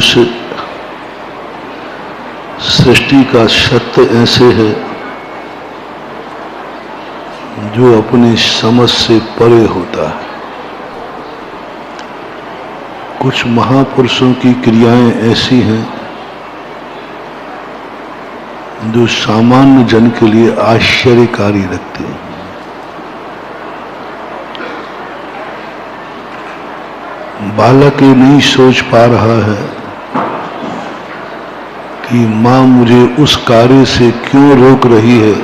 कुछ सृष्टि का सत्य ऐसे है जो अपनी समझ से परे होता है। कुछ महापुरुषों की क्रियाएं ऐसी हैं जो सामान्य जन के लिए आश्चर्यकारी लगती हैं। बालक ये नहीं सोच पा रहा है कि मां मुझे उस कार्य से क्यों रोक रही है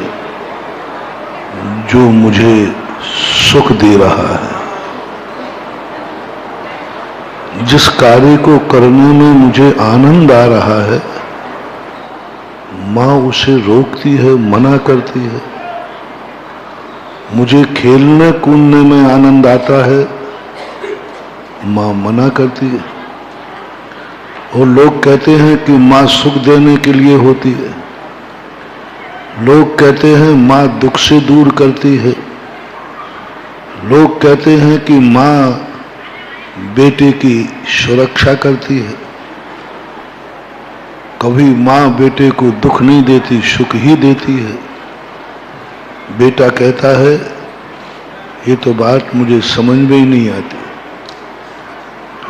जो मुझे सुख दे रहा है। जिस कार्य को करने में मुझे आनंद आ रहा है, मां उसे रोकती है, मना करती है। मुझे खेलने कूदने में आनंद आता है, मां मना करती है। और लोग कहते हैं कि मां सुख देने के लिए होती है। लोग कहते हैं मां दुख से दूर करती है। लोग कहते हैं कि मां बेटे की सुरक्षा करती है। कभी मां बेटे को दुख नहीं देती, सुख ही देती है। बेटा कहता है ये तो बात मुझे समझ में ही नहीं आती।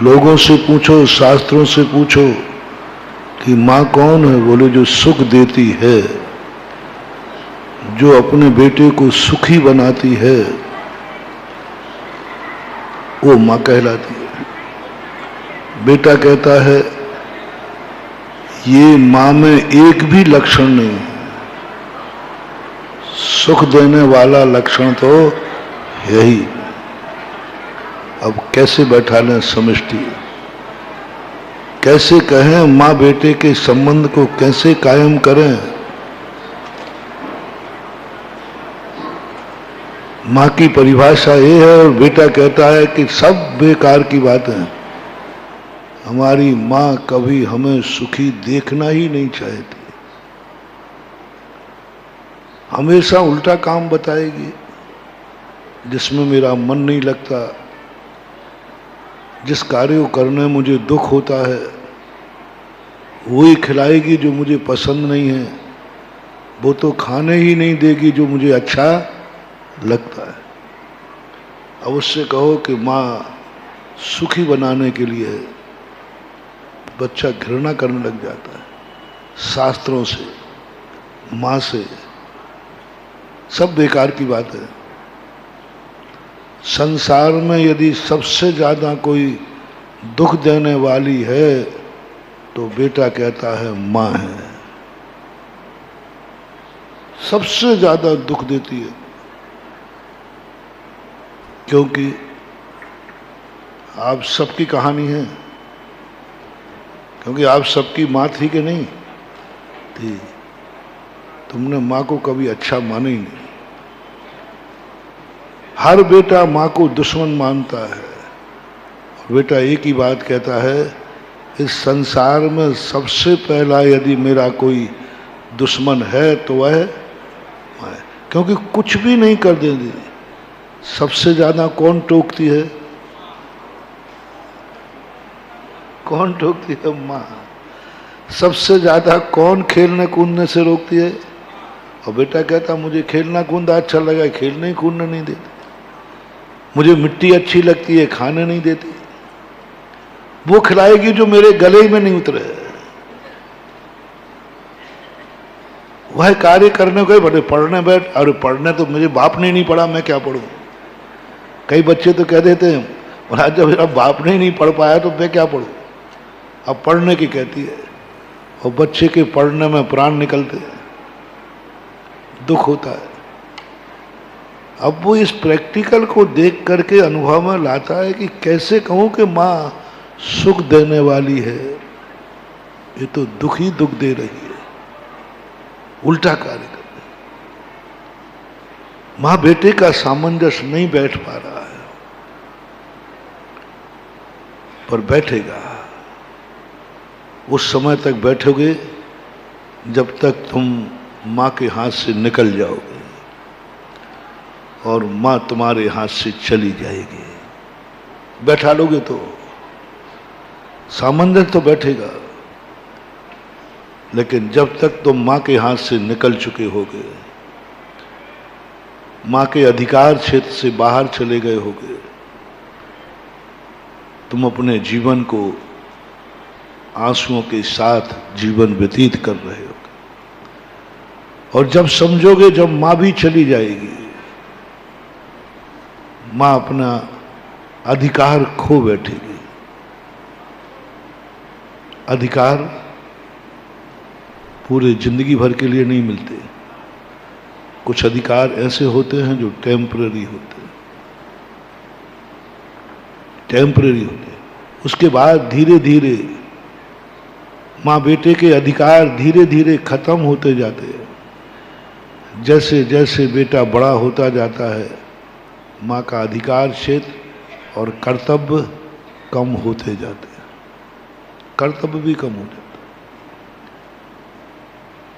लोगों से पूछो, शास्त्रों से पूछो कि मां कौन है? बोले जो सुख देती है, जो अपने बेटे को सुखी बनाती है, वो मां कहलाती है। बेटा कहता है ये मां में एक भी लक्षण नहीं है। सुख देने वाला लक्षण तो यही। अब कैसे बैठा लें समष्टि? कैसे कहें मां बेटे के संबंध को कैसे कायम करें? मां की परिभाषा ये है और बेटा कहता है कि सब बेकार की बातें हैं। हमारी मां कभी हमें सुखी देखना ही नहीं चाहती, हमेशा उल्टा काम बताएगी। जिसमें मेरा मन नहीं लगता, जिस कार्य को करने में मुझे दुख होता है, वही खिलाएगी जो मुझे पसंद नहीं है। वो तो खाने ही नहीं देगी जो मुझे अच्छा लगता है। अब उससे कहो कि माँ सुखी बनाने के लिए, बच्चा घृणा करने लग जाता है शास्त्रों से, माँ से। सब बेकार की बात है। संसार में यदि सबसे ज्यादा कोई दुख देने वाली है तो बेटा कहता है माँ है। सबसे ज्यादा दुख देती है, क्योंकि आप सबकी कहानी है, क्योंकि आप सबकी माँ थी कि नहीं थी। तुमने माँ को कभी अच्छा माना ही नहीं। हर बेटा माँ को दुश्मन मानता है। बेटा एक ही बात कहता है, इस संसार में सबसे पहला यदि मेरा कोई दुश्मन है तो वह माँ है। क्योंकि कुछ भी नहीं कर देती। सबसे ज्यादा कौन टोकती है? कौन टोकती है? माँ। सबसे ज्यादा कौन खेलने कूदने से रोकती है? और बेटा कहता मुझे खेलना कूदना अच्छा लगा, खेलने ही कूदने नहीं देती। मुझे मिट्टी अच्छी लगती है, खाने नहीं देती। वो खिलाएगी जो मेरे गले में नहीं उतरे। वह कार्य करने को बड़े पढ़ने बैठ, अरे पढ़ने तो मुझे बाप ने नहीं पढ़ा, मैं क्या पढ़ूं। कई बच्चे तो कह देते हैं बोला जब मेरा बाप ने ही नहीं पढ़ पाया तो मैं क्या पढ़ूं। अब पढ़ने की कहती है, और बच्चे के पढ़ने में प्राण निकलते हैं, दुख होता है। अब वो इस प्रैक्टिकल को देख करके अनुभव में लाता है कि कैसे कहूं कि माँ सुख देने वाली है, ये तो दुख ही दुख दे रही है, उल्टा कार्य कर रही है। माँ बेटे का सामंजस्य नहीं बैठ पा रहा है, पर बैठेगा। उस समय तक बैठोगे जब तक तुम माँ के हाथ से निकल जाओगे और माँ तुम्हारे हाथ से चली जाएगी। बैठा लोगे तो सामंजस्य तो बैठेगा, लेकिन जब तक तुम मां के हाथ से निकल चुके होगे, मां के अधिकार क्षेत्र से बाहर चले गए होगे, तुम अपने जीवन को आंसुओं के साथ जीवन व्यतीत कर रहे होगे। और जब समझोगे जब मां भी चली जाएगी, मां अपना अधिकार खो बैठेगी। अधिकार पूरे जिंदगी भर के लिए नहीं मिलते, कुछ अधिकार ऐसे होते हैं जो टेम्पररी होते हैं, टेम्पररी होते हैं। उसके बाद धीरे धीरे माँ बेटे के अधिकार धीरे धीरे खत्म होते जाते हैं। जैसे जैसे बेटा बड़ा होता जाता है, माँ का अधिकार क्षेत्र और कर्तव्य कम होते जाते हैं, कर्तव्य भी कम हो जाता है।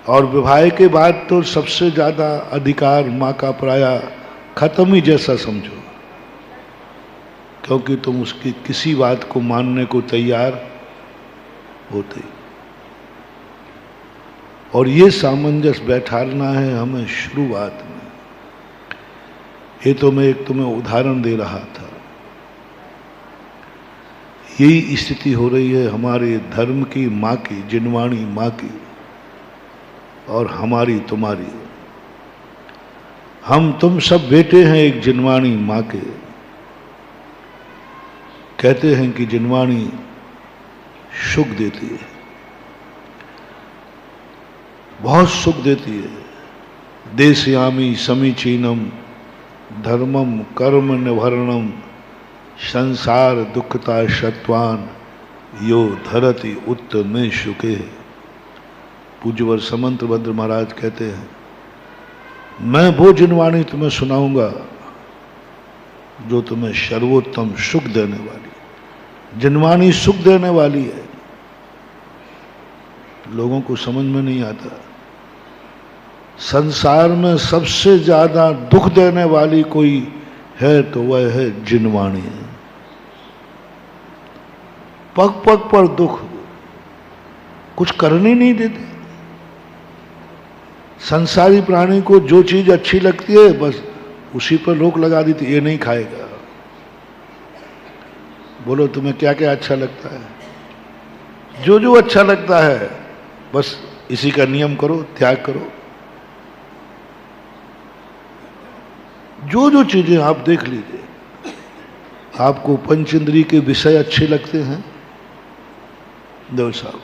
और विवाह के बाद तो सबसे ज्यादा अधिकार माँ का प्रायः खत्म ही जैसा समझो, क्योंकि तुम उसकी किसी बात को मानने को तैयार होते। और ये सामंजस्य बैठाना है हमें शुरुआत में। ये तो मैं एक तुम्हें उदाहरण दे रहा था। यही स्थिति हो रही है हमारे धर्म की माँ की, जिनवाणी माँ की, और हमारी तुम्हारी। हम तुम सब बेटे हैं एक जिनवाणी माँ के। कहते हैं कि जिनवाणी सुख देती है, बहुत सुख देती है। देशयामी समीचीनम धर्मम कर्म निभरणम संसार दुखता शत्वान यो धरति उत्तमे शुके। पूज्यवर समंतभद्र महाराज कहते हैं, मैं वो जिनवाणी तुम्हें सुनाऊंगा जो तुम्हें सर्वोत्तम सुख देने वाली। जिनवाणी सुख देने वाली है, लोगों को समझ में नहीं आता। संसार में सबसे ज्यादा दुख देने वाली कोई है तो वह है जिनवाणी। पग पग पर दुख, कुछ करने नहीं देती। संसारी प्राणी को जो चीज अच्छी लगती है बस उसी पर रोक लगा देती, ये नहीं खाएगा। बोलो तुम्हें क्या क्या अच्छा लगता है? जो जो अच्छा लगता है बस इसी का नियम करो, त्याग करो। जो जो चीजें आप देख लीजिए, आपको पंचेंद्रिय के विषय अच्छे लगते हैं, देव साहब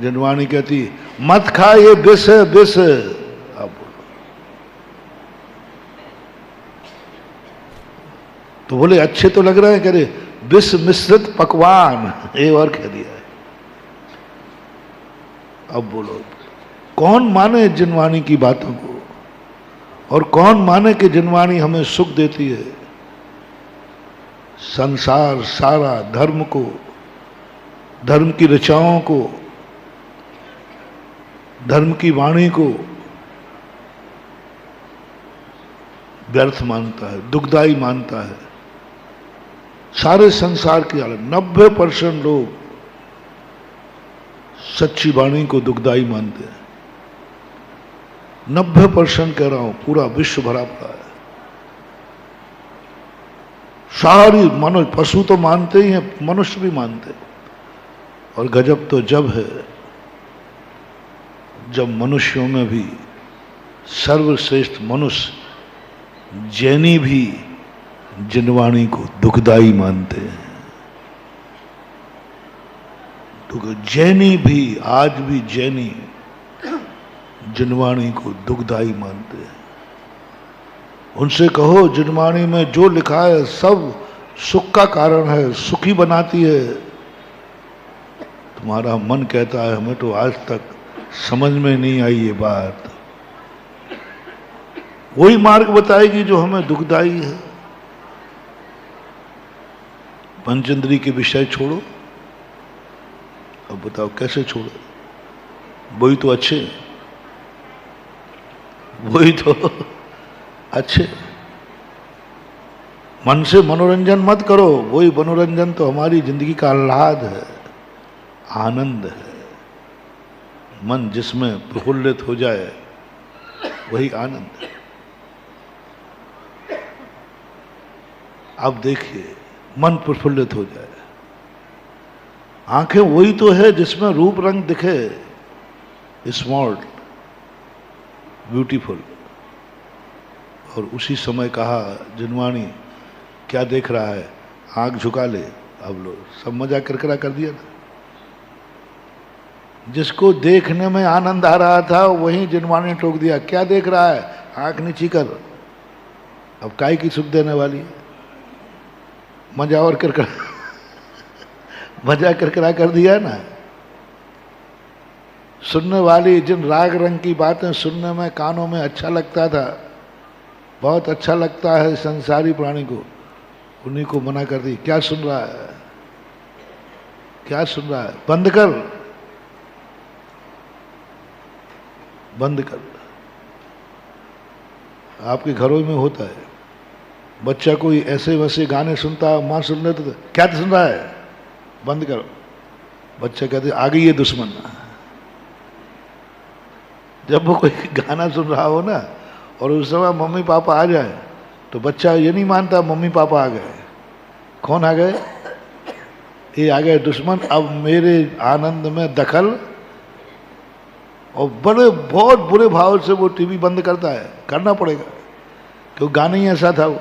जिनवाणी कहती मत खा ये विष है, विष। आप बोलो तो बोले अच्छे तो लग रहे हैं, कह रहे विष मिश्रित पकवान, ये और कह दिया है। अब बोलो कौन माने जिनवाणी की बातों को, और कौन माने कि जिनवाणी हमें सुख देती है। संसार सारा धर्म को, धर्म की ऋचाओं को, धर्म की वाणी को व्यर्थ मानता है, दुखदाई मानता है। सारे संसार के 90% लोग सच्ची वाणी को दुखदाई मानते हैं। 90% कह रहा हूं, पूरा विश्व भरा पड़ा है। सारी मनुष्य, पशु तो मानते ही हैं, मनुष्य भी मानते हैं। और गजब तो जब है जब मनुष्यों में भी सर्वश्रेष्ठ मनुष्य जैनी भी जिनवाणी को दुखदाई मानते हैं। जैनी भी, आज भी जैनी जिनवाणी को दुखदाई मानते हैं। उनसे कहो जिनवाणी में जो लिखा है सब सुख का कारण है, सुखी बनाती है। तुम्हारा मन कहता है हमें तो आज तक समझ में नहीं आई ये बात। वही मार्ग बताएगी जो हमें दुखदाई है। पंचेंद्रिय के विषय छोड़ो। अब बताओ कैसे छोड़ो? वही तो अच्छे, वही तो अच्छे। मन से मनोरंजन मत करो, वही मनोरंजन तो हमारी जिंदगी का आह्लाद है। आनंद है। मन जिसमें प्रफुल्लित हो जाए वही आनंद है। अब देखिए, मन प्रफुल्लित हो जाए, आंखें वही तो है जिसमें रूप रंग दिखे, स्मार्ट, ब्यूटीफुल। और उसी समय कहा जिनवाणी, क्या देख रहा है, आंख झुका ले। अब लो, सब मजाक करकरा कर दिया ना। जिसको देखने में आनंद आ रहा था वही जिनवाणी ने टोक दिया, क्या देख रहा है, आंख नीची कर। अब काय की सुख देने वाली है, मजा और करकरा मजा करकरा कर दिया ना। सुनने वाली जिन राग रंग की बातें सुनने में कानों में अच्छा लगता था, बहुत अच्छा लगता है संसारी प्राणी को, उन्हीं को मना कर दी। क्या सुन रहा है, क्या सुन रहा है, बंद कर, बंद कर। आपके घरों में होता है, बच्चा कोई ऐसे वैसे गाने सुनता है, माँ सुन रहे तो क्या सुन रहा है, बंद करो। बच्चा कहते आ गई ये दुश्मन। जब वो कोई गाना सुन रहा हो ना और उस समय मम्मी पापा आ जाए तो बच्चा ये नहीं मानता मम्मी पापा आ गए। कौन आ गए, ये आ गए दुश्मन, अब मेरे आनंद में दखल। और बड़े बहुत बुरे भाव से वो टीवी बंद करता है, करना पड़ेगा क्योंकि गाना ही ऐसा था, वो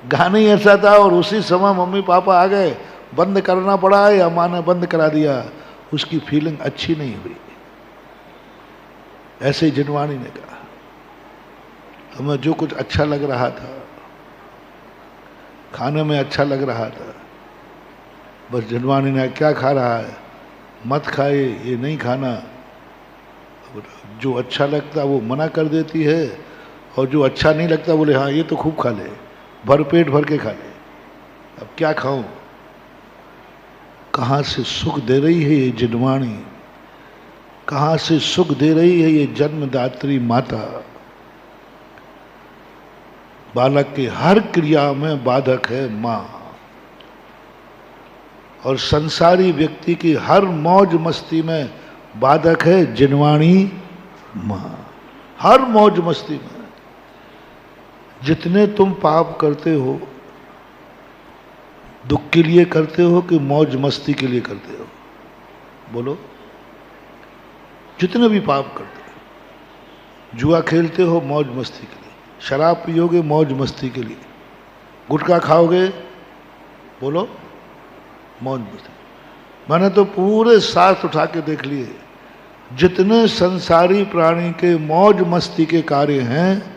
गाना ही ऐसा था। और उसी समय मम्मी पापा आ गए, बंद करना पड़ा या माँ ने बंद करा दिया, उसकी फीलिंग अच्छी नहीं हुई। ऐसे ही जिनवाणी ने कहा, हमें जो कुछ अच्छा लग रहा था, खाने में अच्छा लग रहा था, बस जिनवाणी ने क्या खा रहा है, मत खाए, ये नहीं खाना। जो अच्छा लगता वो मना कर देती है, और जो अच्छा नहीं लगता बोले हाँ ये तो खूब खा ले, भर पेट भर के खा ले। अब क्या खाऊं, कहाँ से सुख दे रही है ये जिनवाणी, कहाँ से सुख दे रही है ये जन्मदात्री माता। बालक के हर क्रिया में बाधक है माँ, और संसारी व्यक्ति की हर मौज मस्ती में बाधक है जिनवाणी माँ। हर मौज मस्ती में जितने तुम पाप करते हो, दुख के लिए करते हो कि मौज मस्ती के लिए करते हो, बोलो। जितने भी पाप करते हो, जुआ खेलते हो मौज मस्ती के लिए, शराब पियोगे मौज मस्ती के लिए, गुटखा खाओगे, बोलो मौज मस्ती। मैंने तो पूरे साथ उठा के देख लिए, जितने संसारी प्राणी के मौज मस्ती के कार्य हैं,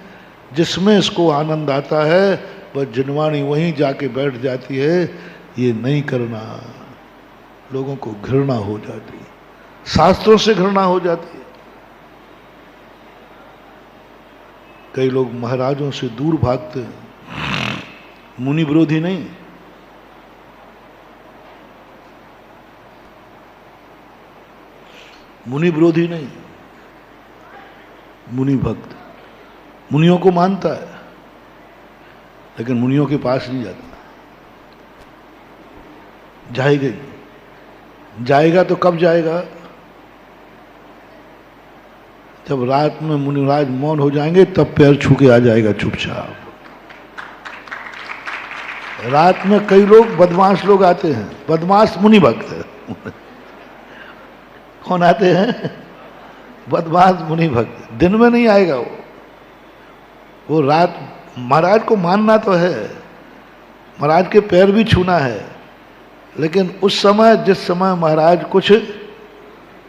जिसमें इसको आनंद आता है, वह जिनवाणी वहीं जाके बैठ जाती है। ये नहीं करना, लोगों को घृणा हो जाती है, शास्त्रों से घृणा हो जाती है। कई लोग महाराजों से दूर भागते हैं, मुनि विरोधी नहीं, मुनि विरोधी नहीं, मुनि भक्त, मुनियों को मानता है लेकिन मुनियों के पास नहीं जाता। जाएगा, जाएगा तो कब जाएगा, जब रात में मुनिराज मौन हो जाएंगे तब पैर छू के आ जाएगा चुपचाप। रात में कई लोग बदमाश लोग आते हैं, बदमाश मुनि भक्त है। कौन आते हैं, बदमाश मुनि भक्त। दिन में नहीं आएगा वो रात। महाराज को मानना तो है, महाराज के पैर भी छूना है, लेकिन उस समय जिस समय महाराज कुछ,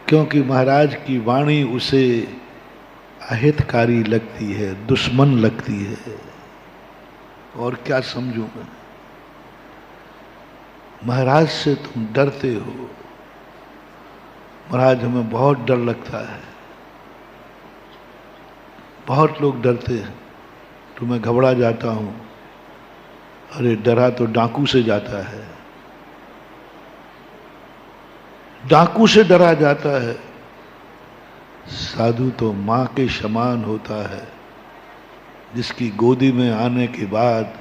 क्योंकि महाराज की वाणी उसे अहितकारी लगती है, दुश्मन लगती है। और क्या समझूं मैं, महाराज से तुम डरते हो, महाराज हमें बहुत डर लगता है, बहुत लोग डरते हैं, तो मैं घबरा जाता हूं। अरे डरा तो डाकू से जाता है, डाकू से डरा जाता है, साधु तो मां के समान होता है, जिसकी गोदी में आने के बाद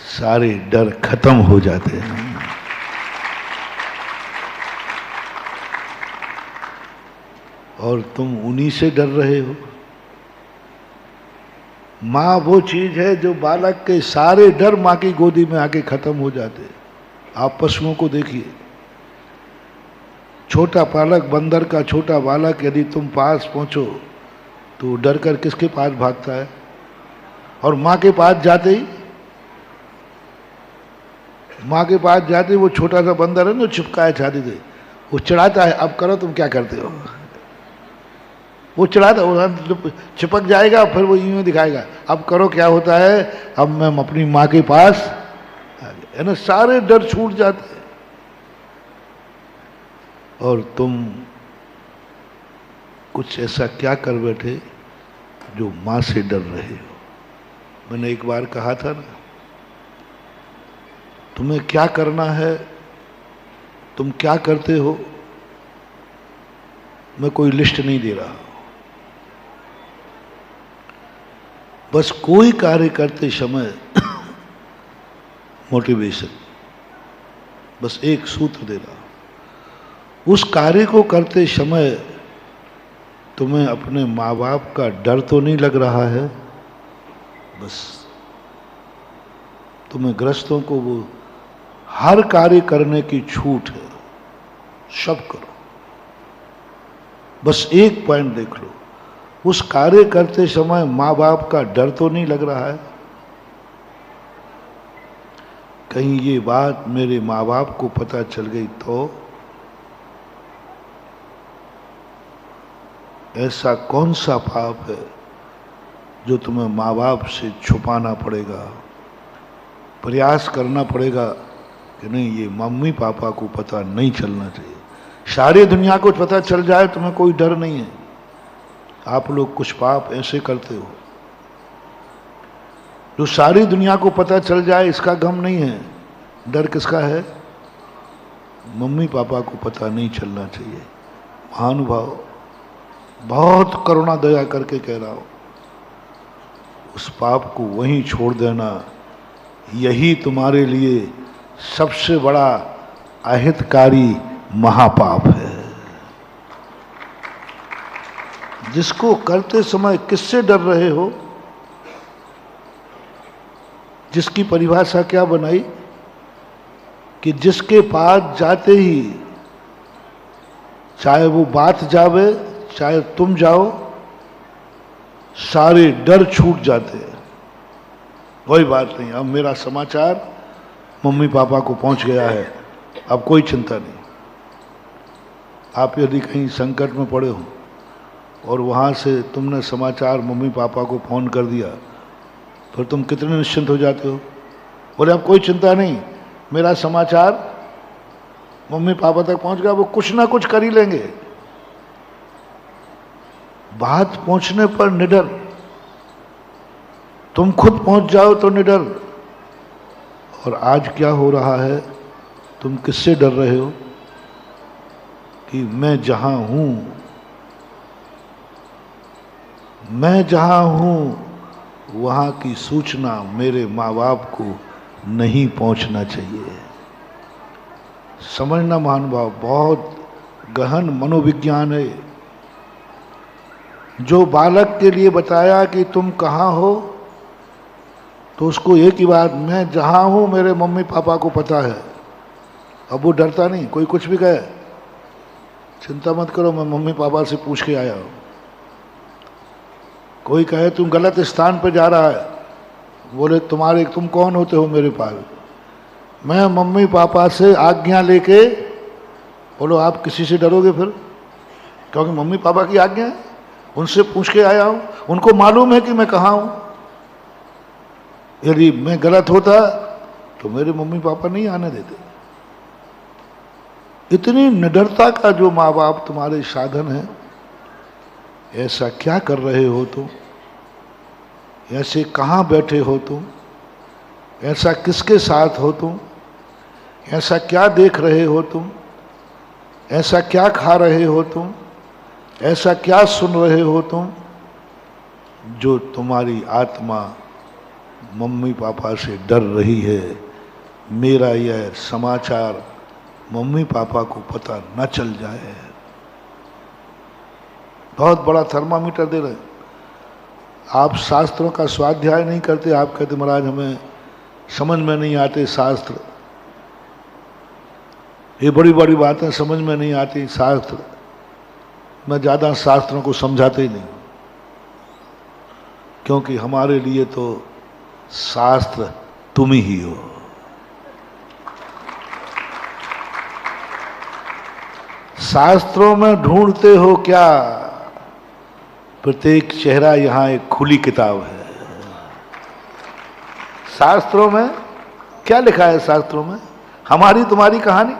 सारे डर खत्म हो जाते हैं। और तुम उन्हीं से डर रहे हो। माँ वो चीज है जो बालक के सारे डर माँ की गोदी में आके खत्म हो जाते। आप पशुओं को देखिए, छोटा बालक, बंदर का छोटा बालक यदि तुम पास पहुंचो तो डर कर किसके पास भागता है, और माँ के पास जाते ही, माँ के पास जाते ही वो छोटा सा बंदर है ना, चिपका है छाती से, वो चिढ़ाता है, अब करो तुम क्या करते हो। वो चिढ़ाता, वो चिपक जाएगा, फिर वो यूं दिखाएगा, अब करो क्या होता है, अब मैं अपनी माँ के पास आ गया, है ना। सारे डर छूट जाते हैं। और तुम कुछ ऐसा क्या कर बैठे जो माँ से डर रहे हो। मैंने एक बार कहा था ना, तुम्हें क्या करना है, तुम क्या करते हो, मैं कोई लिस्ट नहीं दे रहा, बस कोई कार्य करते समय मोटिवेशन, बस एक सूत्र दे रहा, उस कार्य को करते समय तुम्हें अपने माँ बाप का डर तो नहीं लग रहा है, बस तुम्हें गृहस्थों को वो हर कार्य करने की छूट है, सब करो, बस एक पॉइंट देख लो, उस कार्य करते समय माँ बाप का डर तो नहीं लग रहा है। कहीं ये बात मेरे माँ बाप को पता चल गई तो ऐसा कौन सा पाप है जो तुम्हें माँ बाप से छुपाना पड़ेगा, प्रयास करना पड़ेगा कि नहीं ये मम्मी पापा को पता नहीं चलना चाहिए। सारी दुनिया को पता चल जाए तुम्हें कोई डर नहीं है। आप लोग कुछ पाप ऐसे करते हो जो सारी दुनिया को पता चल जाए, इसका गम नहीं है, डर किसका है, मम्मी पापा को पता नहीं चलना चाहिए। महानुभाव, बहुत करुणा दया करके कह रहा हूं, उस पाप को वहीं छोड़ देना, यही तुम्हारे लिए सबसे बड़ा अहितकारी महापाप है। जिसको करते समय किससे डर रहे हो, जिसकी परिभाषा क्या बनाई कि जिसके पास जाते ही, चाहे वो बात जावे चाहे तुम जाओ, सारे डर छूट जाते हैं। कोई बात नहीं, अब मेरा समाचार मम्मी पापा को पहुंच गया है, अब कोई चिंता नहीं। आप यदि कहीं संकट में पड़े हो और वहाँ से तुमने समाचार मम्मी पापा को फ़ोन कर दिया, फिर तुम कितने निश्चिंत हो जाते हो। बोले अब कोई चिंता नहीं, मेरा समाचार मम्मी पापा तक पहुँच गया, वो कुछ ना कुछ कर ही लेंगे। बात पहुँचने पर निडर, तुम खुद पहुँच जाओ तो निडर। और आज क्या हो रहा है, तुम किससे डर रहे हो कि मैं जहाँ हूँ, मैं जहाँ हूँ वहाँ की सूचना मेरे माँ बाप को नहीं पहुँचना चाहिए। समझना महानुभाव, बहुत गहन मनोविज्ञान है। जो बालक के लिए बताया कि तुम कहाँ हो, तो उसको एक ही बात, मैं जहाँ हूँ मेरे मम्मी पापा को पता है। अब वो डरता नहीं, कोई कुछ भी कहे चिंता मत करो, मैं मम्मी पापा से पूछ के आया हूँ। कोई कहे तुम गलत स्थान पर जा रहा है, बोले तुम कौन होते हो मेरे पास, मैं मम्मी पापा से आज्ञा लेके, बोलो आप किसी से डरोगे फिर, क्योंकि मम्मी पापा की आज्ञा है, उनसे पूछ के आया हूँ, उनको मालूम है कि मैं कहाँ हूँ। यदि मैं गलत होता तो मेरे मम्मी पापा नहीं आने देते। इतनी निडरता का जो माँ बाप तुम्हारे साधन है, ऐसा क्या कर रहे हो तुम, ऐसे कहाँ बैठे हो तुम, ऐसा किसके साथ हो तुम, ऐसा क्या देख रहे हो तुम, ऐसा क्या खा रहे हो तुम, ऐसा क्या सुन रहे हो तुम, जो तुम्हारी आत्मा मम्मी पापा से डर रही है। मेरा यह समाचार मम्मी पापा को पता न चल जाए। बहुत बड़ा थर्मामीटर दे रहे हैं। आप शास्त्रों का स्वाध्याय नहीं करते, आप कहते महाराज हमें समझ में नहीं आते शास्त्र, ये बड़ी बड़ी बातें समझ में नहीं आती शास्त्र। मैं ज़्यादा शास्त्रों को समझाते ही नहीं, क्योंकि हमारे लिए तो शास्त्र तुम ही हो। शास्त्रों में ढूंढते हो क्या? प्रत्येक चेहरा यहां एक खुली किताब है। शास्त्रों में क्या लिखा है? शास्त्रों में हमारी तुम्हारी कहानी,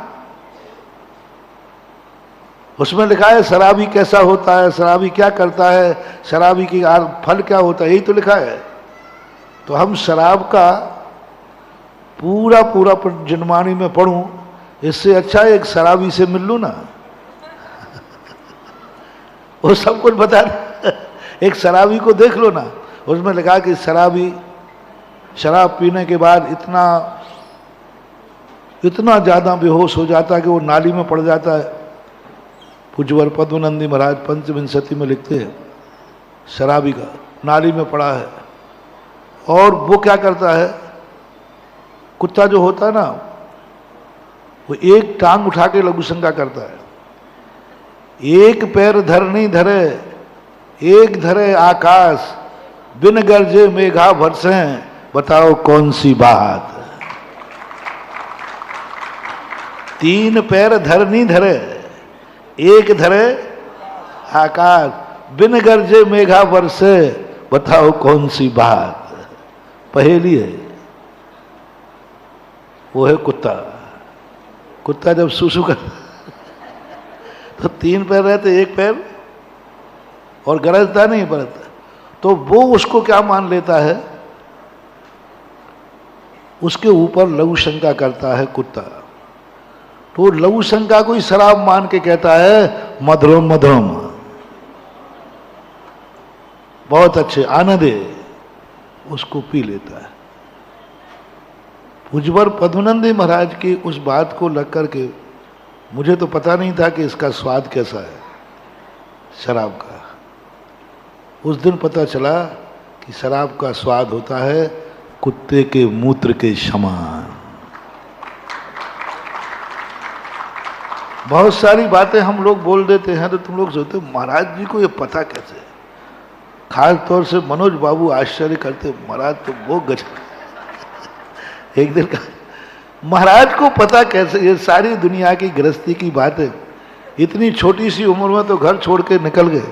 उसमें लिखा है शराबी कैसा होता है, शराबी क्या करता है, शराबी की फल क्या होता है, यही तो लिखा है। तो हम शराब का पूरा पूरा जनवाणी में पढ़ूं, इससे अच्छा एक शराबी से मिल लूं ना, वो सब कुछ बता रहे। एक शराबी को देख लो ना, उसमें लिखा कि शराबी शराब पीने के बाद इतना ज्यादा बेहोश हो जाता है कि वो नाली में पड़ जाता है। पूज्यवर पद्मनंदी महाराज पंचविंशति में लिखते हैं शराबी का नाली में पड़ा है, और वो क्या करता है, कुत्ता जो होता है ना, वो एक टांग उठा के लघुशंका करता है। एक पैर धरनी धरे, एक धरे आकाश, बिन गरजे मेघा बरसे, बताओ कौन सी बात। तीन पैर धरनी धरे, एक धरे आकाश, बिन गरजे मेघा बरसे, बताओ कौन सी बात। पहेली है, वो है कुत्ता। कुत्ता जब सुसु कर तो तीन पैर रहते, एक पैर और गरजता नहीं पड़ता, तो वो उसको क्या मान लेता है, उसके ऊपर लघु शंका करता है कुत्ता। तो लघु शंका को ही शराब मान के कहता है मधुरम मधुरम, बहुत अच्छे आनंद है, उसको पी लेता है। पूज्यवर पद्मनंदी महाराज की उस बात को लग करके मुझे तो पता नहीं था कि इसका स्वाद कैसा है शराब का। उस दिन पता चला कि शराब का स्वाद होता है कुत्ते के मूत्र के समान। बहुत सारी बातें हम लोग बोल देते हैं तो तुम लोग सोचते हो महाराज जी को ये पता कैसे। खास तौर से मनोज बाबू आश्चर्य करते, महाराज तो वो गजब। एक दिन का महाराज को पता कैसे, ये सारी दुनिया की गृहस्थी की बातें, इतनी छोटी सी उम्र में तो घर छोड़ के निकल गए,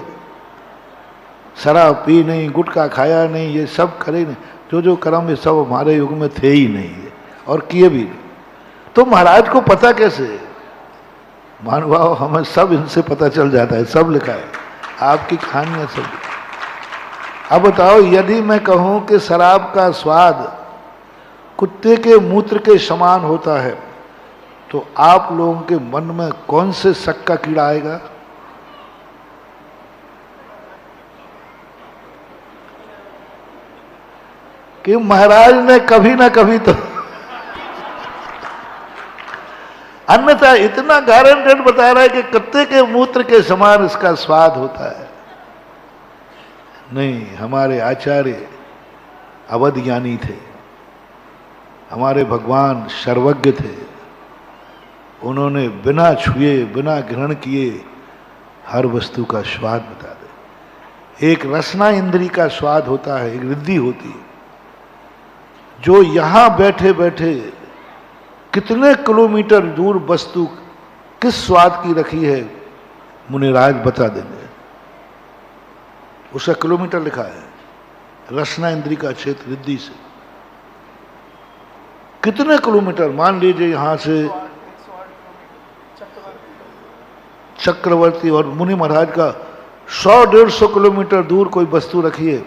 शराब पी नहीं, गुटखा खाया नहीं, ये सब करे नहीं, जो जो कर्म ये सब हमारे युग में थे ही नहीं है और किए भी नहीं। तो महाराज को पता कैसे? महानुभाव हमें सब इनसे पता चल जाता है, सब लिखा है, आपकी कहानियां सब। अब बताओ, यदि मैं कहूं कि शराब का स्वाद कुत्ते के मूत्र के समान होता है, तो आप लोगों के मन में कौन से शक का कीड़ा आएगा? कि महाराज ने कभी ना कभी तो अन्यथा इतना गारंटेड बता रहा है कि कुत्ते के मूत्र के समान इसका स्वाद होता है। नहीं, हमारे आचार्य अवध ज्ञानी थे, हमारे भगवान सर्वज्ञ थे, उन्होंने बिना छुए बिना ग्रहण किए हर वस्तु का स्वाद बता दे। एक रसना इंद्री का स्वाद होता है, एक रिद्धि होती है, जो यहां बैठे बैठे कितने किलोमीटर दूर वस्तु किस स्वाद की रखी है मुनिराज बता देंगे। उसका किलोमीटर लिखा है, रसना इंद्री का क्षेत्र रिद्धि से कितने किलोमीटर, मान लीजिए यहां से चक्रवर्ती और मुनि महाराज का 100-150 किलोमीटर दूर कोई वस्तु रखी है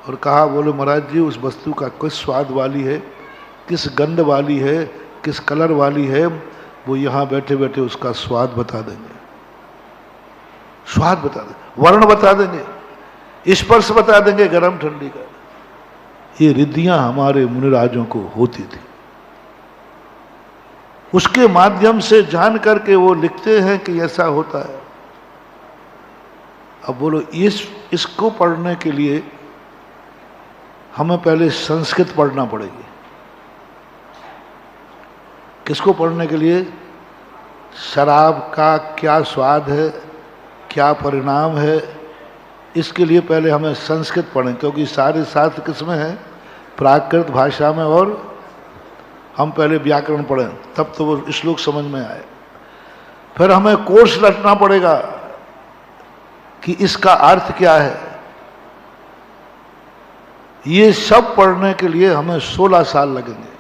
और कहा, बोले महाराज जी उस वस्तु का किस स्वाद वाली है, किस गंध वाली है, किस कलर वाली है, वो यहां बैठे बैठे उसका स्वाद बता देंगे, स्वाद बता देंगे, वर्ण बता देंगे, स्पर्श बता देंगे, गर्म ठंडी का। ये रिद्धियां हमारे मुनिराजों को होती थी, उसके माध्यम से जान करके वो लिखते हैं कि ऐसा होता है। अब बोलो इसको पढ़ने के लिए हमें पहले संस्कृत पढ़ना पड़ेगी। किसको पढ़ने के लिए? शराब का क्या स्वाद है, क्या परिणाम है, इसके लिए पहले हमें संस्कृत पढ़ें, क्योंकि सारे शास्त्र किसमें है? प्राकृत भाषा में। और हम पहले व्याकरण पढ़ें, तब तो वो श्लोक समझ में आए। फिर हमें कोर्स रटना पड़ेगा कि इसका अर्थ क्या है। ये सब पढ़ने के लिए हमें 16 साल लगेंगे।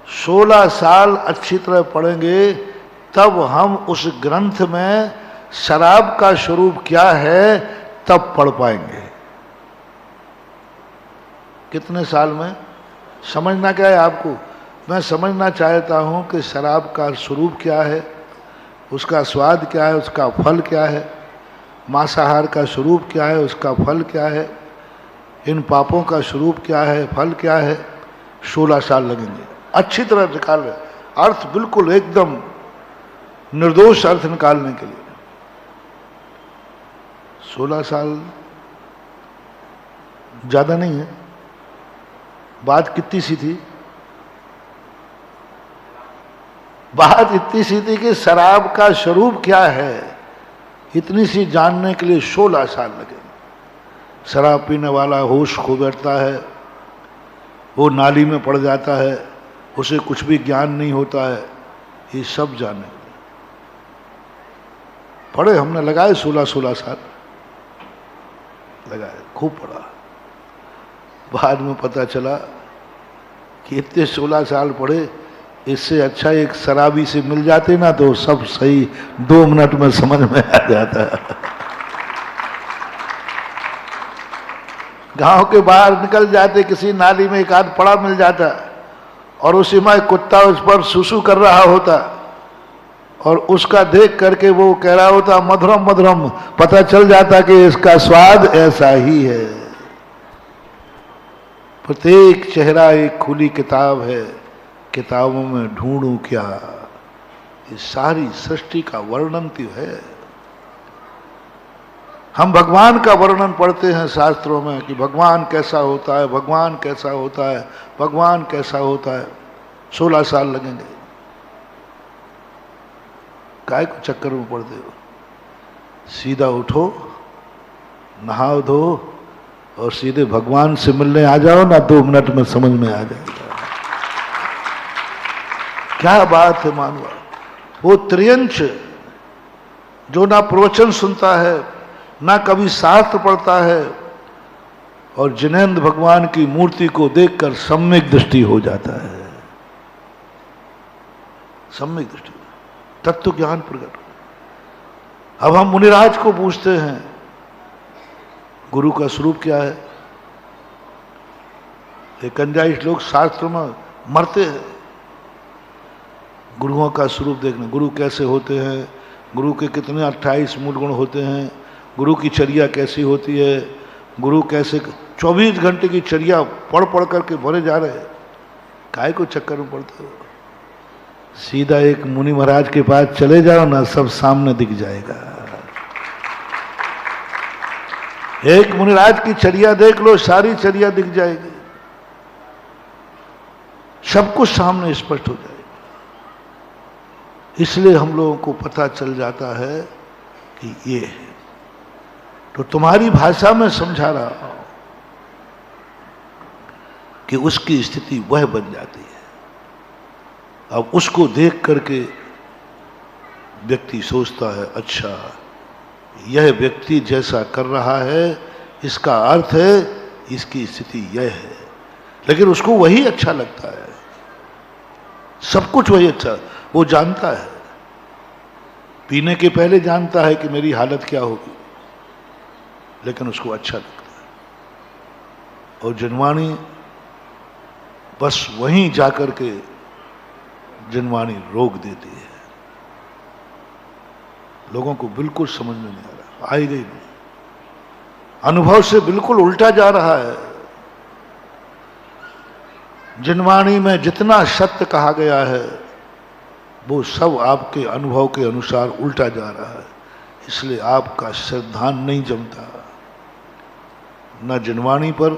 16 साल अच्छी तरह पढ़ेंगे, तब हम उस ग्रंथ में शराब का स्वरूप क्या है तब पढ़ पाएंगे। कितने साल में? समझना क्या है आपको? मैं समझना चाहता हूं कि शराब का स्वरूप क्या है, उसका स्वाद क्या है, उसका फल क्या है, मांसाहार का स्वरूप क्या है, उसका फल क्या है, इन पापों का स्वरूप क्या है, फल क्या है। 16 साल लगेंगे अच्छी तरह निकाल रहे, अर्थ बिल्कुल एकदम निर्दोष अर्थ निकालने के लिए। 16 साल ज्यादा नहीं है। बात कितनी सी थी? बात इतनी सी थी कि शराब का स्वरूप क्या है, इतनी सी जानने के लिए 16 साल लगे। शराब पीने वाला होश खो बैठता है, वो नाली में पड़ जाता है, उसे कुछ भी ज्ञान नहीं होता है। ये सब जाने पढ़े हमने, लगाए 16 साल लगाए, खूब पढ़ा। बाद में पता चला कि इतने 16 साल पढ़े, इससे अच्छा एक शराबी से मिल जाते ना तो सब सही 2 मिनट में समझ में आ जाता है। गांव के बाहर निकल जाते, किसी नाली में एक आध पड़ा मिल जाता और उसी में कुत्ता उस पर सुसु कर रहा होता और उसका देख करके वो कह रहा होता मधुरम मधुरम, पता चल जाता कि इसका स्वाद ऐसा ही है। प्रत्येक चेहरा एक खुली किताब है, किताबों में ढूंढूं क्या। ये सारी सृष्टि का वर्णन तो है। हम भगवान का वर्णन पढ़ते हैं शास्त्रों में कि भगवान कैसा होता है, भगवान कैसा होता है, भगवान कैसा होता है। 16 साल लगेंगे। काय को चक्कर में पड़ते हो? सीधा उठो, नहाओ धो और सीधे भगवान से मिलने आ जाओ ना, 2 मिनट में समझ में आ जाएगा। क्या बात है मानवा। वो त्रियंच जो ना प्रवचन सुनता है, ना कभी शास्त्र पढ़ता है, और जिनेंद्र भगवान की मूर्ति को देखकर सम्यक दृष्टि हो जाता है। सम्यक दृष्टि, तत्व ज्ञान प्रकट। अब हम मुनिराज को पूछते हैं गुरु का स्वरूप क्या है। ये कंजाइश लोग शास्त्र में मरते हैं गुरुओं का स्वरूप देखने। गुरु कैसे होते हैं, गुरु के कितने 28 मूल गुण होते हैं, गुरु की चर्या कैसी होती है, गुरु कैसे 24 घंटे की चर्या पढ़ पढ़ करके भरे जा रहे हैं। काय को चक्कर में पड़ते हो? सीधा एक मुनि महाराज के पास चले जाओ ना, सब सामने दिख जाएगा। एक मुनिराज की चर्या देख लो, सारी चर्या दिख जाएगी, सब कुछ सामने स्पष्ट हो जाएगा। इसलिए हम लोगों को पता चल जाता है कि ये है। तो तुम्हारी भाषा में समझा रहा हूं कि उसकी स्थिति वह बन जाती है। अब उसको देख करके व्यक्ति सोचता है, अच्छा यह व्यक्ति जैसा कर रहा है इसका अर्थ है इसकी स्थिति यह है। लेकिन उसको वही अच्छा लगता है, सब कुछ वही अच्छा, वो जानता है। पीने के पहले जानता है कि मेरी हालत क्या होगी, लेकिन उसको अच्छा लगता है। और जिनवाणी बस वहीं जाकर के जिनवाणी रोक देती है। लोगों को बिल्कुल समझ में नहीं आ रहा, आएगा ही नहीं, अनुभव से बिल्कुल उल्टा जा रहा है। जिनवाणी में जितना सत्य कहा गया है वो सब आपके अनुभव के अनुसार उल्टा जा रहा है। इसलिए आपका श्रद्धान नहीं जमता, न जनवाणी पर,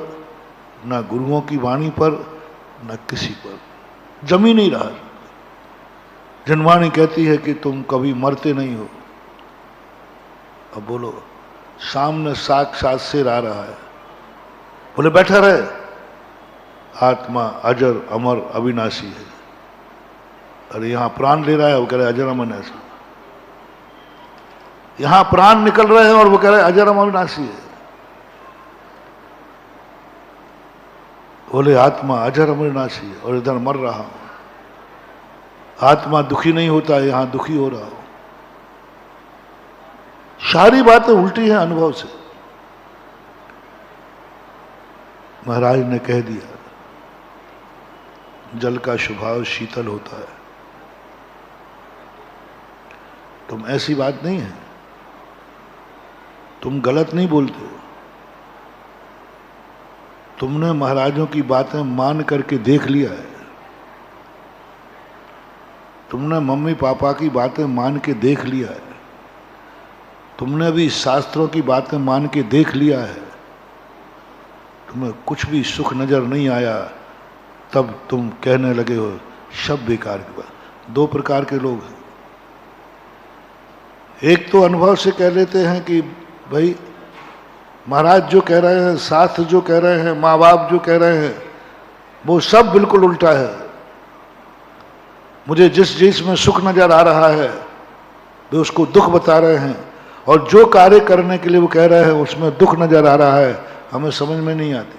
न गुरुओं की वाणी पर, न किसी पर, जम ही नहीं रहा। जनवाणी कहती है कि तुम कभी मरते नहीं हो। अब बोलो, सामने साक्षात शेर आ रहा है, बोले बैठा रहे, आत्मा अजर अमर अविनाशी है। अरे यहां प्राण ले रहा है, वो कह रहे अजर अमर अविनाशी। यहां प्राण निकल रहे हैं और वो कह रहे अजर अमर अविनाशी है। बोले आत्मा अजर अमर अविनाशी है और इधर मर रहा हूं। आत्मा दुखी नहीं होता है, यहां दुखी हो रहा हूं। सारी बातें उल्टी हैं अनुभव से। महाराज ने कह दिया जल का स्वभाव शीतल होता है। तुम ऐसी बात नहीं है, तुम गलत नहीं बोलते हो। तुमने महाराजों की बातें मान करके देख लिया है। तुमने मम्मी पापा की बातें मान के देख लिया है। तुमने भी शास्त्रों की बातें मान के देख लिया है। तुम्हें कुछ भी सुख नजर नहीं आया, तब तुम कहने लगे हो सब बेकार की बात। दो प्रकार के लोग हैं। एक तो अनुभव से कह लेते हैं कि भाई महाराज जो कह रहे हैं, शास्त्र जो कह रहे हैं, माँ बाप जो कह रहे हैं, वो सब बिल्कुल उल्टा है। मुझे जिस चीज में सुख नजर आ रहा है वे उसको दुख बता रहे हैं, और जो कार्य करने के लिए वो कह रहे हैं उसमें दुख नजर आ रहा है, हमें समझ में नहीं आती।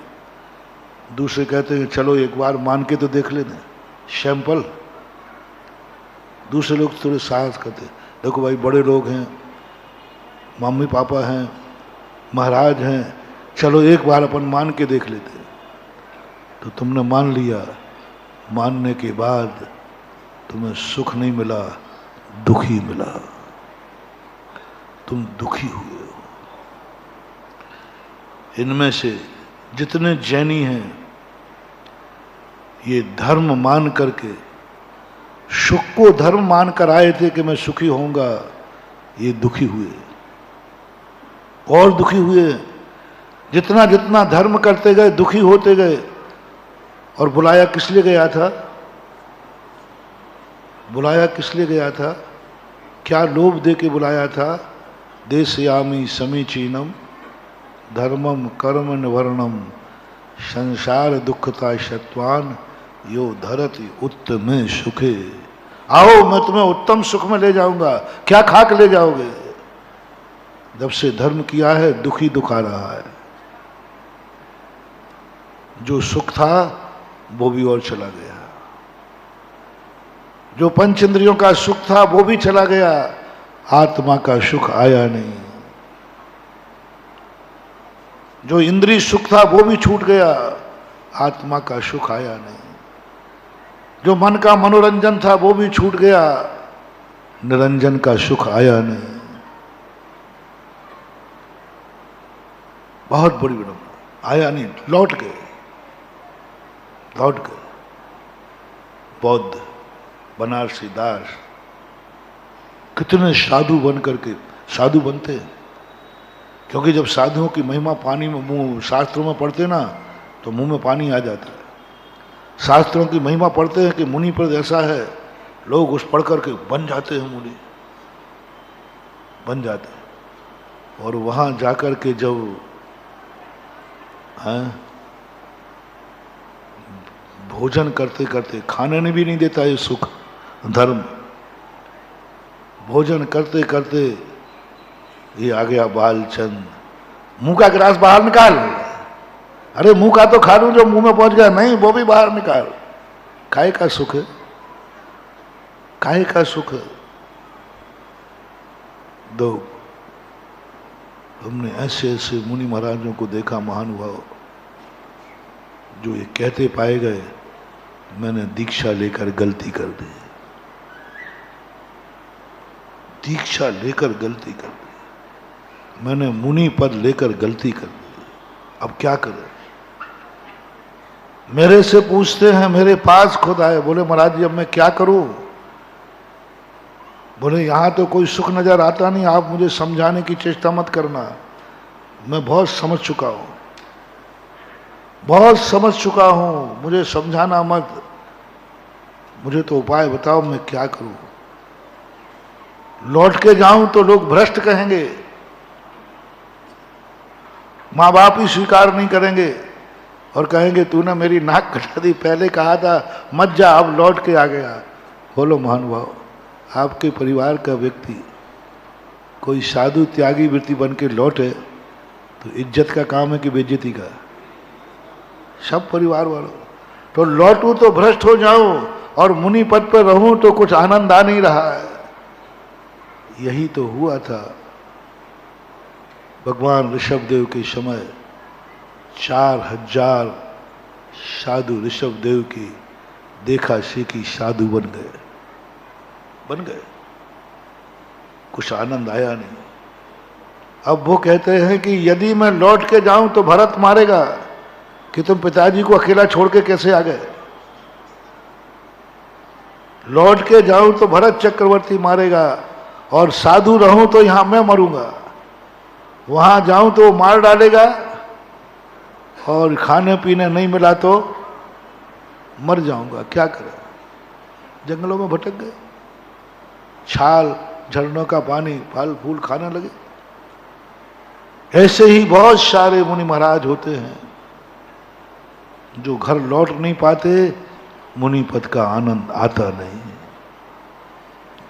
दूसरे कहते हैं चलो एक बार मान के तो देख लेते, सैंपल। दूसरे लोग थोड़े साहस करते, देखो भाई बड़े लोग हैं, मम्मी पापा हैं, महाराज हैं, चलो एक बार अपन मान के देख लेते। तो तुमने मान लिया, मानने के बाद तुम्हें सुख नहीं मिला, दुखी मिला, तुम दुखी हुए हो। इनमें से जितने जैनी हैं ये धर्म मान करके, सुख को धर्म मानकर आए थे कि मैं सुखी होऊंगा, ये दुखी हुए और दुखी हुए। जितना जितना धर्म करते गए दुखी होते गए। और बुलाया किस लिए गया था? बुलाया किस लिए गया था? क्या लोभ दे के बुलाया था? देशयामी समीचीनम धर्मम कर्म वर्णम संसार दुखता शत्वान यो धरति उत्तम सुखे। आओ मैं तुम्हें उत्तम सुख में ले जाऊंगा। क्या खा के ले जाओगे? जब से धर्म किया है दुखी दुखा रहा है। जो सुख था वो भी और चला गया। जो पंच इंद्रियों का सुख था वो भी चला गया, आत्मा का सुख आया नहीं। जो इंद्रिय सुख था वो भी छूट गया, आत्मा का सुख आया नहीं। जो मन का मनोरंजन था वो भी छूट गया, निरंजन का सुख आया नहीं। बहुत बड़ी विडंबना, आया नहीं, लौट गए, लौट गए। बौद्ध, बनारसी दास, कितने साधु बन करके, साधु बनते हैं क्योंकि जब साधुओं की महिमा पानी में मुंह शास्त्रों में पढ़ते ना तो मुंह में पानी आ जाता है। शास्त्रों की महिमा पढ़ते हैं कि मुनि पर ऐसा है, लोग उस पढ़ करके बन जाते हैं, मुनि बन जाते हैं। और वहां जाकर के जब भोजन करते करते, खाने ने भी नहीं देता ये सुख धर्म, भोजन करते करते ये आ गया बालचंद, मुंह का गिलास बाहर निकाल। अरे मुंह का तो खा लूं जो मुंह में पहुंच गया, नहीं वो भी बाहर निकाल। काहे का सुख है? काहे का सुख है? दो हमने ऐसे ऐसे मुनि महाराजों को देखा, महानुभाव, जो ये कहते पाए गए मैंने दीक्षा लेकर गलती कर दी, दीक्षा लेकर गलती कर दी, मैंने मुनि पद लेकर गलती कर दी। अब क्या करें? मेरे से पूछते हैं, मेरे पास खुद आए, बोले महाराज जी अब मैं क्या करूं? बोले यहाँ तो कोई सुख नजर आता नहीं, आप मुझे समझाने की चेष्टा मत करना, मैं बहुत समझ चुका हूँ, बहुत समझ चुका हूँ, मुझे समझाना मत, मुझे तो उपाय बताओ मैं क्या करूं। लौट के जाऊं तो लोग भ्रष्ट कहेंगे, माँ बाप ही स्वीकार नहीं करेंगे और कहेंगे तूने मेरी नाक कटा दी, पहले कहा था मत जा, अब लौट के आ गया। बोलो महानुभाव, आपके परिवार का व्यक्ति कोई साधु त्यागी वृत्ति बन के लौटे तो इज्जत का काम है कि बेइज्जती का? सब परिवार वालों तो लौटूं तो भ्रष्ट हो जाऊं और मुनि पद पर रहूं तो कुछ आनंद आ नहीं रहा है। यही तो हुआ था भगवान ऋषभदेव के समय। 4000 साधु ऋषभदेव की देखा सीखी साधु बन गए, कुछ आनंद आया नहीं। अब वो कहते हैं कि यदि मैं लौट के जाऊं तो भरत मारेगा कि तुम पिताजी को अकेला छोड़ के कैसे आ गए। लौट के जाऊं तो भरत चक्रवर्ती मारेगा और साधु रहूं तो यहां मैं मरूंगा, वहां जाऊं तो वो मार डालेगा और खाने पीने नहीं मिला तो मर जाऊंगा, क्या करें। जंगलों में भटक गए, छाल झरनों का पानी फल फूल खाने लगे। ऐसे ही बहुत सारे मुनि महाराज होते हैं जो घर लौट नहीं पाते, मुनि पद का आनंद आता नहीं,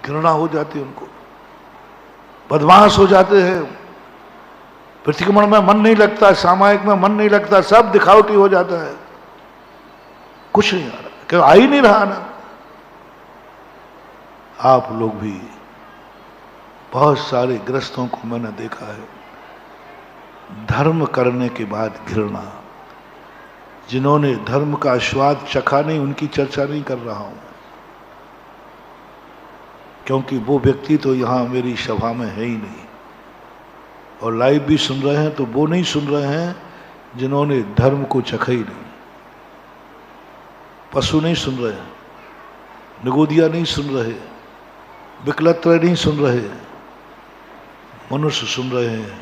घृणा हो जाती उनको, बदमाश हो जाते हैं, प्रतिक्रमण में मन नहीं लगता, सामायिक में मन नहीं लगता, सब दिखावटी हो जाता है, कुछ नहीं आ रहा, क्यों आ ही नहीं रहा ना। आप लोग भी बहुत सारे ग्रस्तों को मैंने देखा है, धर्म करने के बाद घृणा, जिन्होंने धर्म का स्वाद चखा नहीं उनकी चर्चा नहीं कर रहा हूं, क्योंकि वो व्यक्ति तो यहां मेरी सभा में है ही नहीं, और लाइव भी सुन रहे हैं तो वो नहीं सुन रहे हैं जिन्होंने धर्म को चखा ही नहीं। पशु नहीं सुन रहे, निगोदिया नहीं सुन रहे, विकलत्र नहीं सुन रहे, मनुष्य सुन रहे हैं,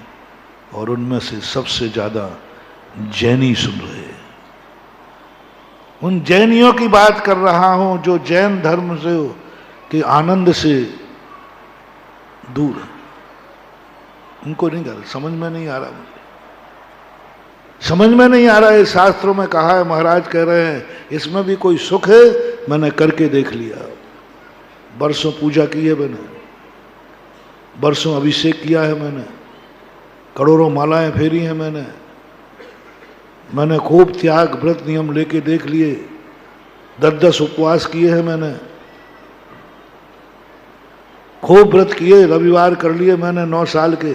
और उनमें से सबसे ज्यादा जैनी सुन रहे हैं। उन जैनियों की बात कर रहा हूं जो जैन धर्म से के आनंद से दूर है, उनको नहीं कर, समझ में नहीं आ रहा, मुझे समझ में नहीं आ रहा है। शास्त्रों में कहा है, महाराज कह रहे हैं इसमें भी कोई सुख है, मैंने करके देख लिया, बरसों पूजा की है मैंने, बरसों अभिषेक किया है मैंने, करोड़ों मालाएं फेरी हैं मैंने खूब त्याग व्रत नियम लेके देख लिए, 10-10 उपवास किए हैं मैंने, खूब व्रत किए, रविवार कर लिए मैंने 9 साल के,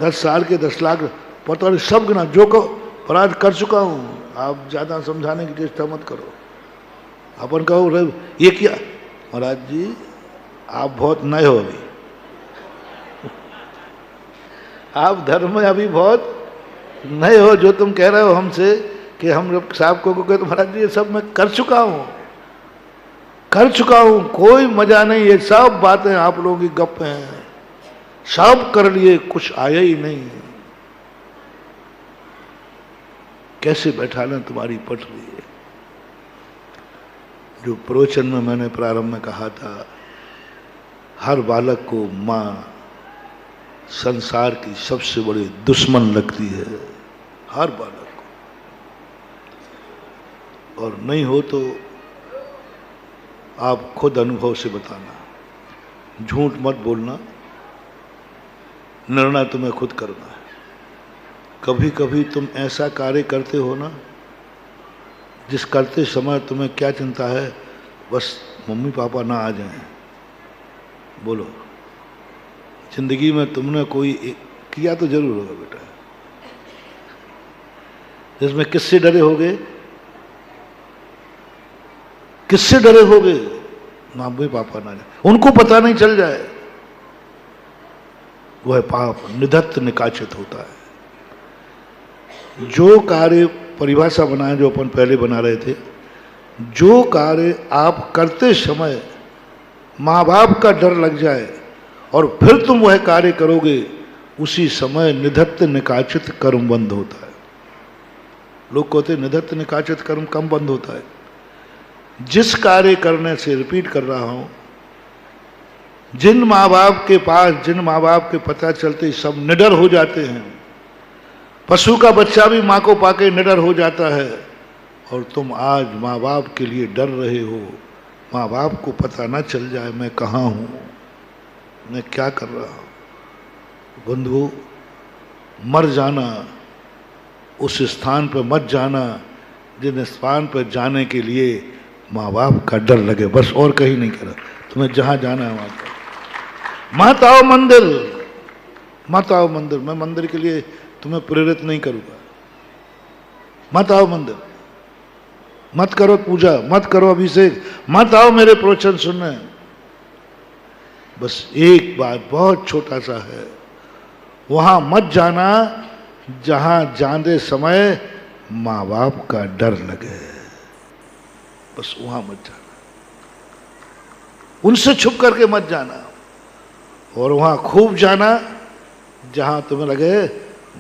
10 साल के 10 लाख, पता नहीं सब गिना जो को अपराध कर चुका हूं। आप ज्यादा समझाने की चेष्टा मत करो, अपन कहो ये किया। महाराज जी आप बहुत नए हो, अभी आप धर्म में अभी बहुत नए हो, जो तुम कह रहे हो हमसे कि हम साहब को कहते महाराज जी ये सब मैं कर चुका हूं, कोई मजा नहीं, ये सब बातें आप लोगों की गप हैं, सब कर लिए, कुछ आया ही नहीं। कैसे बैठा लें तुम्हारी पटरी है। जो प्रवचन में मैंने प्रारंभ में कहा था, हर बालक को माँ संसार की सबसे बड़ी दुश्मन लगती है, हर बालक को, और नहीं हो तो आप खुद अनुभव से बताना, झूठ मत बोलना, निर्णय तुम्हें खुद करना है। कभी कभी तुम ऐसा कार्य करते हो ना, जिस करते समय तुम्हें क्या चिंता है, बस मम्मी पापा ना आ जाएं। बोलो, जिंदगी में तुमने कोई किया तो जरूर होगा बेटा, जिसमें किससे डरे होगे, किससे डरे होगे, मम्मी पापा ना जाए, उनको पता नहीं चल जाए, वह पाप निधत्त निकाचित होता है। जो कार्य, परिभाषा बनाए जो अपन पहले बना रहे थे, जो कार्य आप करते समय माँ बाप का डर लग जाए और फिर तुम वह कार्य करोगे, उसी समय निधत्त निकाचित कर्म बंद होता है। लोग कहते हैं निधत्त निकाचित कर्म कम बंद होता है। जिस कार्य करने से, रिपीट कर रहा हूं, जिन माँ बाप के पास, जिन माँ बाप के पता चलते सब निडर हो जाते हैं, पशु का बच्चा भी माँ को पाके निडर हो जाता है, और तुम आज माँ बाप के लिए डर रहे हो। माँ बाप को पता ना चल जाए मैं कहाँ हूँ, मैं क्या कर रहा हूँ। बंधुओं, मर जाना, उस स्थान पर मत जाना जिन स्थान पर जाने के लिए माँ बाप का डर लगे, बस और कहीं नहीं करा। तुम्हें जहाँ जाना है वहाँ पर मत आओ मंदिर, मत आओ मंदिर। मैं मंदिर के लिए तुम्हें प्रेरित नहीं करूँगा। मत आओ मंदिर, मत करो पूजा, मत करो अभिषेक, मत आओ मेरे प्रवचन सुनने। बस एक बात बहुत छोटा सा है, वहां मत जाना जहां जाते समय माँ बाप का डर लगे। बस वहां मत जाना, उनसे छुप करके मत जाना। और वहां खूब जाना जहां तुम्हें लगे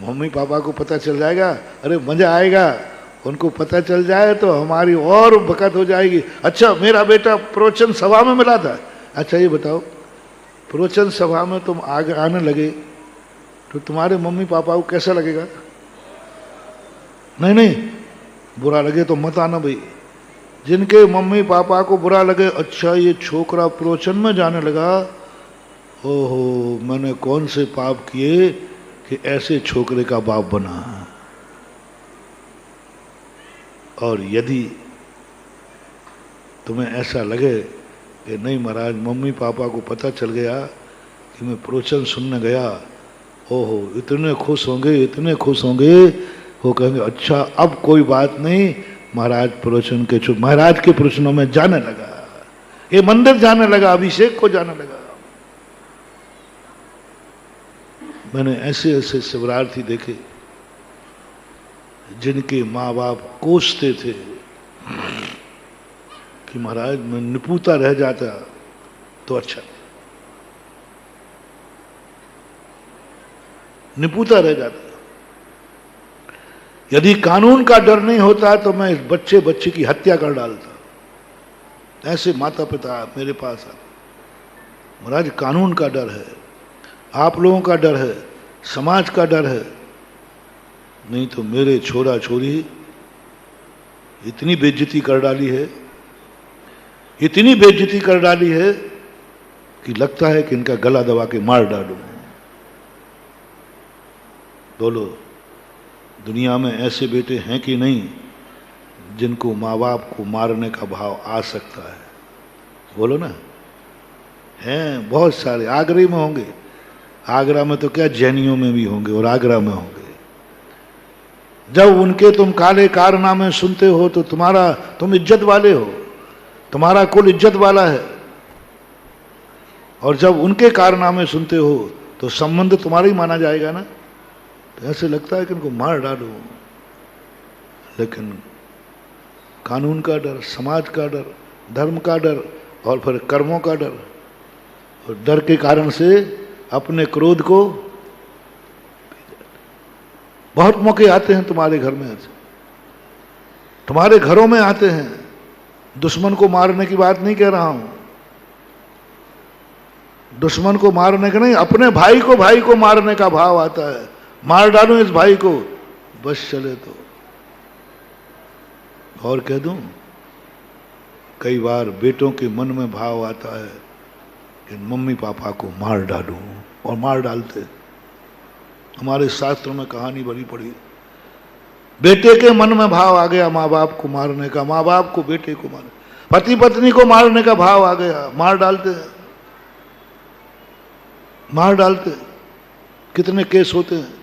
मम्मी पापा को पता चल जाएगा, अरे मजा आएगा, उनको पता चल जाए तो हमारी और बकत हो जाएगी। अच्छा मेरा बेटा प्रवचन सभा में मिला था। अच्छा ये बताओ, प्रवचन सभा में तुम आगे आने लगे तो तुम्हारे मम्मी पापा को कैसा लगेगा? नहीं नहीं, बुरा लगे तो मत आना भाई। जिनके मम्मी पापा को बुरा लगे, अच्छा ये छोकरा प्रवचन में जाने लगा, ओहो मैंने कौन से पाप किए कि ऐसे छोकरे का बाप बना। और यदि तुम्हें ऐसा लगे कि नहीं महाराज मम्मी पापा को पता चल गया कि मैं प्रवचन सुनने गया, ओहो इतने खुश होंगे, इतने खुश होंगे, वो कहेंगे अच्छा अब कोई बात नहीं, महाराज प्रवचन के चुप, महाराज के प्रवचनों में जाने लगा, ये मंदिर जाने लगा, अभिषेक को जाने लगा। मैंने ऐसे ऐसे शिवरार्थी देखे जिनके माँ बाप कोसते थे कि महाराज मैं निपुता रह जाता तो अच्छा, निपुता रह जाता। यदि कानून का डर नहीं होता तो मैं इस बच्चे की हत्या कर डालता। ऐसे माता पिता मेरे पास आते, महाराज कानून का डर है, आप लोगों का डर है, समाज का डर है, नहीं तो मेरे छोरा छोरी इतनी बेइज्जती कर डाली है, इतनी बेइज्जती कर डाली है कि लगता है कि इनका गला दबा के मार डालूं। बोलो दुनिया में ऐसे बेटे हैं कि नहीं जिनको माँ बाप को मारने का भाव आ सकता है? बोलो ना, हैं बहुत सारे। आगरा में होंगे, आगरा में तो क्या जैनियों में भी होंगे और आगरा में होंगे। जब उनके तुम काले कारनामे सुनते हो तो तुम इज्जत वाले हो, तुम्हारा कुल इज्जत वाला है, और जब उनके कारनामे सुनते हो तो संबंध तुम्हारा ही माना जाएगा ना। तो ऐसे लगता है कि इनको मार डालो, लेकिन कानून का डर, समाज का डर, धर्म का डर और फिर कर्मों का डर, और डर के कारण से अपने क्रोध को, बहुत मौके आते हैं तुम्हारे घर में, तुम्हारे घरों में आते हैं। दुश्मन को मारने की बात नहीं कह रहा हूं, दुश्मन को मारने का नहीं, अपने भाई को मारने का भाव आता है। मार डालूं इस भाई को, बस चले तो। और कह दूं, कई बार बेटों के मन में भाव आता है कि मम्मी पापा को मार डालूं, और मार डालते। हमारे शास्त्र में कहानी बड़ी पड़ी, बेटे के मन में भाव आ गया माँ बाप को मारने का, माँ बाप को बेटे को मारने, पति पत्नी को मारने का भाव आ गया, मार डालते, मार डालते। कितने केस होते हैं,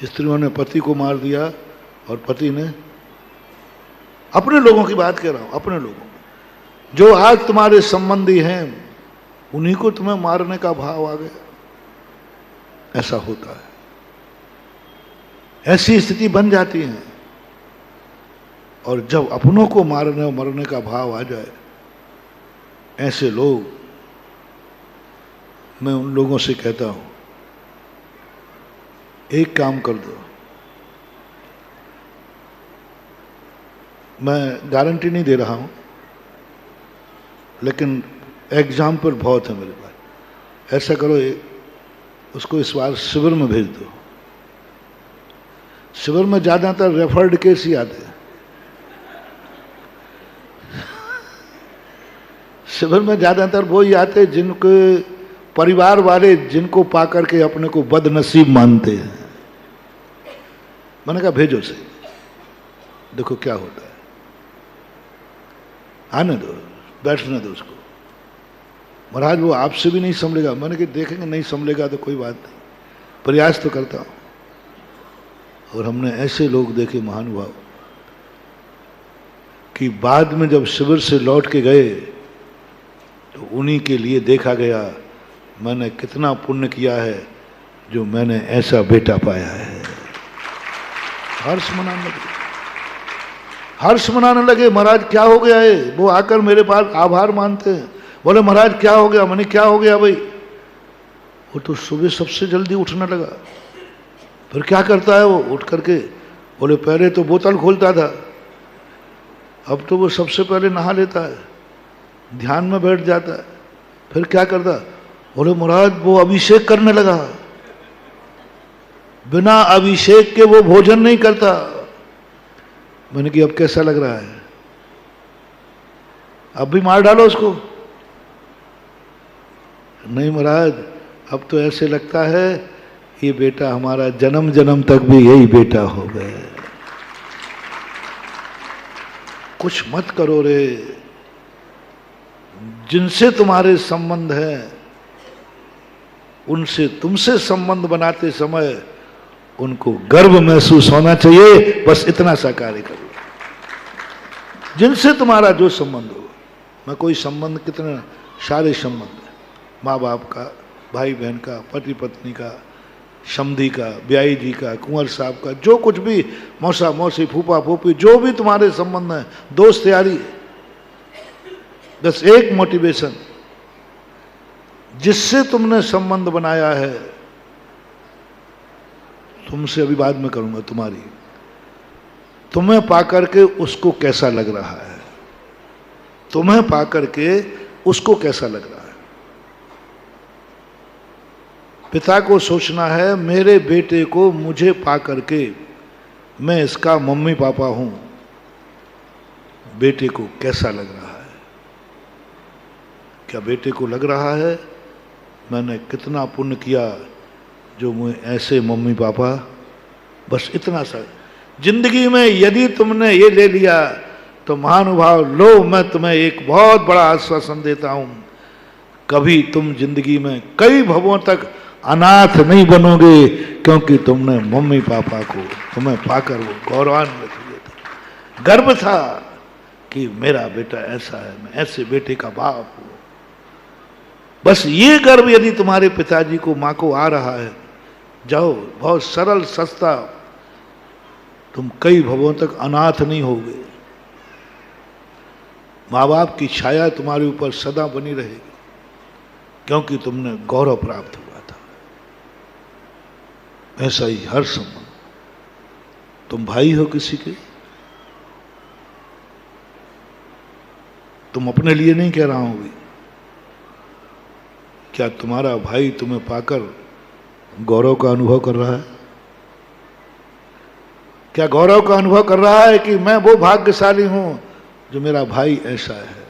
स्त्रियों ने पति को मार दिया और पति ने, अपने लोगों की बात कर रहा हूं, अपने लोगों जो आज तुम्हारे संबंधी हैं, उन्हीं को तुम्हें मारने का भाव आ गया। ऐसा होता है, ऐसी स्थिति बन जाती है। और जब अपनों को मारने और मरने का भाव आ जाए, ऐसे लोग मैं उन लोगों से कहता हूं, एक काम कर दो, मैं गारंटी नहीं दे रहा हूं, लेकिन एग्जाम्पल बहुत है मेरे पास। ऐसा करो, उसको इस बार शिविर में भेज दो। शिविर में ज्यादातर रेफर्ड केस ही आते हैं। शिविर में ज्यादातर वो ही आते जिनके परिवार वाले जिनको पाकर के अपने को बदनसीब मानते हैं। मैंने कहा भेजो से, देखो क्या होता है, आने दो, बैठने दो उसको। महाराज वो आपसे भी नहीं संभलेगा। मैंने कहा देखेंगे, नहीं संभलेगा तो कोई बात नहीं, प्रयास तो करता हूं। और हमने ऐसे लोग देखे महानुभाव कि बाद में जब शिविर से लौट के गए तो उन्हीं के लिए देखा गया मैंने कितना पुण्य किया है जो मैंने ऐसा बेटा पाया है। हर्ष मनाने लगे, हर्ष मनाने लगे। महाराज क्या हो गया है? वो आकर मेरे पास आभार मानते हैं, बोले महाराज क्या हो गया? मैंने क्या हो गया भाई? वो तो सुबह सबसे जल्दी उठने लगा। फिर क्या करता है वो? उठ करके बोले पहले तो बोतल खोलता था, अब तो वो सबसे पहले नहा लेता है, ध्यान में बैठ जाता है। फिर क्या करता? बोले महाराज वो अभिषेक करने लगा, बिना अभिषेक के वो भोजन नहीं करता। मैंने कहा अब कैसा लग रहा है? अब भी मार डालो उसको। नहीं महाराज, अब तो ऐसे लगता है ये बेटा हमारा जन्म जन्म तक भी यही बेटा हो गया। कुछ मत करो रे, जिनसे तुम्हारे संबंध है उनसे तुमसे संबंध बनाते समय उनको गर्व महसूस होना चाहिए। बस इतना सा कार्य करो। जिनसे तुम्हारा जो संबंध हो, मैं कोई संबंध, कितने सारे संबंध, माँ बाप का, भाई बहन का, पति पत्नी का, समधी का, ब्याई जी का, कुंवर साहब का, जो कुछ भी, मौसा मौसी, फूफा फूफी, जो भी तुम्हारे संबंध है, दोस्त यारी, बस एक मोटिवेशन, जिससे तुमने संबंध बनाया है, तुमसे अभी बाद में करूंगा, तुम्हारी, तुम्हें पाकर के उसको कैसा लग रहा है, तुम्हें पाकर के उसको कैसा लग रहा है। पिता को सोचना है मेरे बेटे को मुझे पाकर के मैं इसका मम्मी पापा हूं, बेटे को कैसा लग रहा है। क्या बेटे को लग रहा है मैंने कितना पुण्य किया जो मुझे ऐसे मम्मी पापा। बस इतना सा जिंदगी में यदि तुमने ये ले लिया तो महानुभाव, लो मैं तुम्हें एक बहुत बड़ा आश्वासन देता हूं, कभी तुम जिंदगी में कई भवों तक अनाथ नहीं बनोगे, क्योंकि तुमने मम्मी पापा को तुम्हें पाकर वो गौरवान्वित हुए थे। गर्व था कि मेरा बेटा ऐसा है, मैं ऐसे बेटे का बाप हूं। बस ये गर्व यदि तुम्हारे पिताजी को, माँ को आ रहा है, जाओ, बहुत सरल सस्ता, तुम कई भवों तक अनाथ नहीं होगे। माँ बाप की छाया तुम्हारे ऊपर सदा बनी रहेगी, क्योंकि तुमने गौरव प्राप्त हुआ था। ऐसा ही हर संबंध, तुम भाई हो किसी के, तुम अपने लिए नहीं कह रहा हूं भी, क्या तुम्हारा भाई तुम्हें पाकर गौरव का अनुभव कर रहा है? क्या गौरव का अनुभव कर रहा है कि मैं वो भाग्यशाली हूं जो मेरा भाई ऐसा है?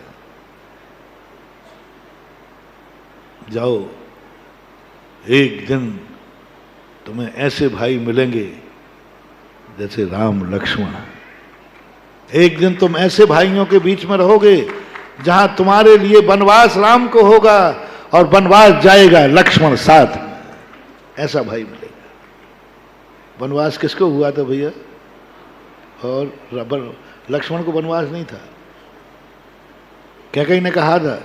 जाओ, एक दिन तुम्हें ऐसे भाई मिलेंगे जैसे राम लक्ष्मण। एक दिन तुम ऐसे भाइयों के बीच में रहोगे जहां तुम्हारे लिए वनवास राम को होगा और वनवास जाएगा लक्ष्मण साथ में। ऐसा भाई मिलेगा। वनवास किसको हुआ था भैया? और लक्ष्मण को वनवास नहीं था। कैकेयी ने कहा था,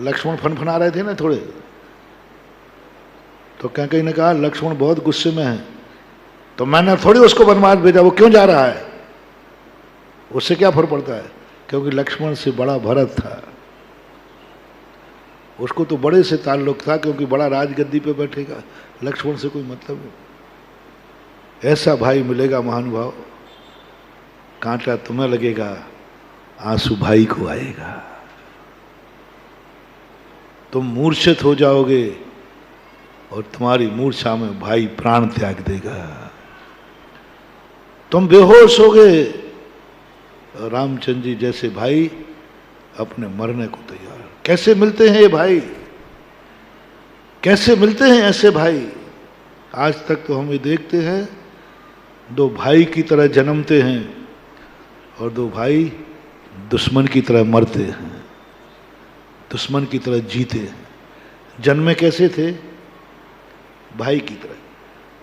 लक्ष्मण फनफना रहे थे ना थोड़े, तो कैकेयी ने कहा लक्ष्मण बहुत गुस्से में है, तो मैंने थोड़ी उसको वनवास भेजा, वो क्यों जा रहा है, उससे क्या फर्क पड़ता है? क्योंकि लक्ष्मण से बड़ा भरत था। उसको तो बड़े से ताल्लुक था क्योंकि बड़ा राजगद्दी पे बैठेगा, लक्ष्मण से कोई मतलब नहीं। ऐसा भाई मिलेगा महानुभाव, कांटा तुम्हें लगेगा, आंसू भाई को आएगा। तुम मूर्छित हो जाओगे और तुम्हारी मूर्छा में भाई प्राण त्याग देगा। तुम बेहोश होगे, रामचंद्र जी जैसे भाई अपने मरने को तैयार। कैसे मिलते हैं ये भाई, कैसे मिलते हैं ऐसे भाई? आज तक तो हम ये देखते हैं दो भाई की तरह जन्मते हैं और दो भाई दुश्मन की तरह मरते हैं, दुश्मन की तरह जीते हैं। जन्मे कैसे थे? भाई की तरह,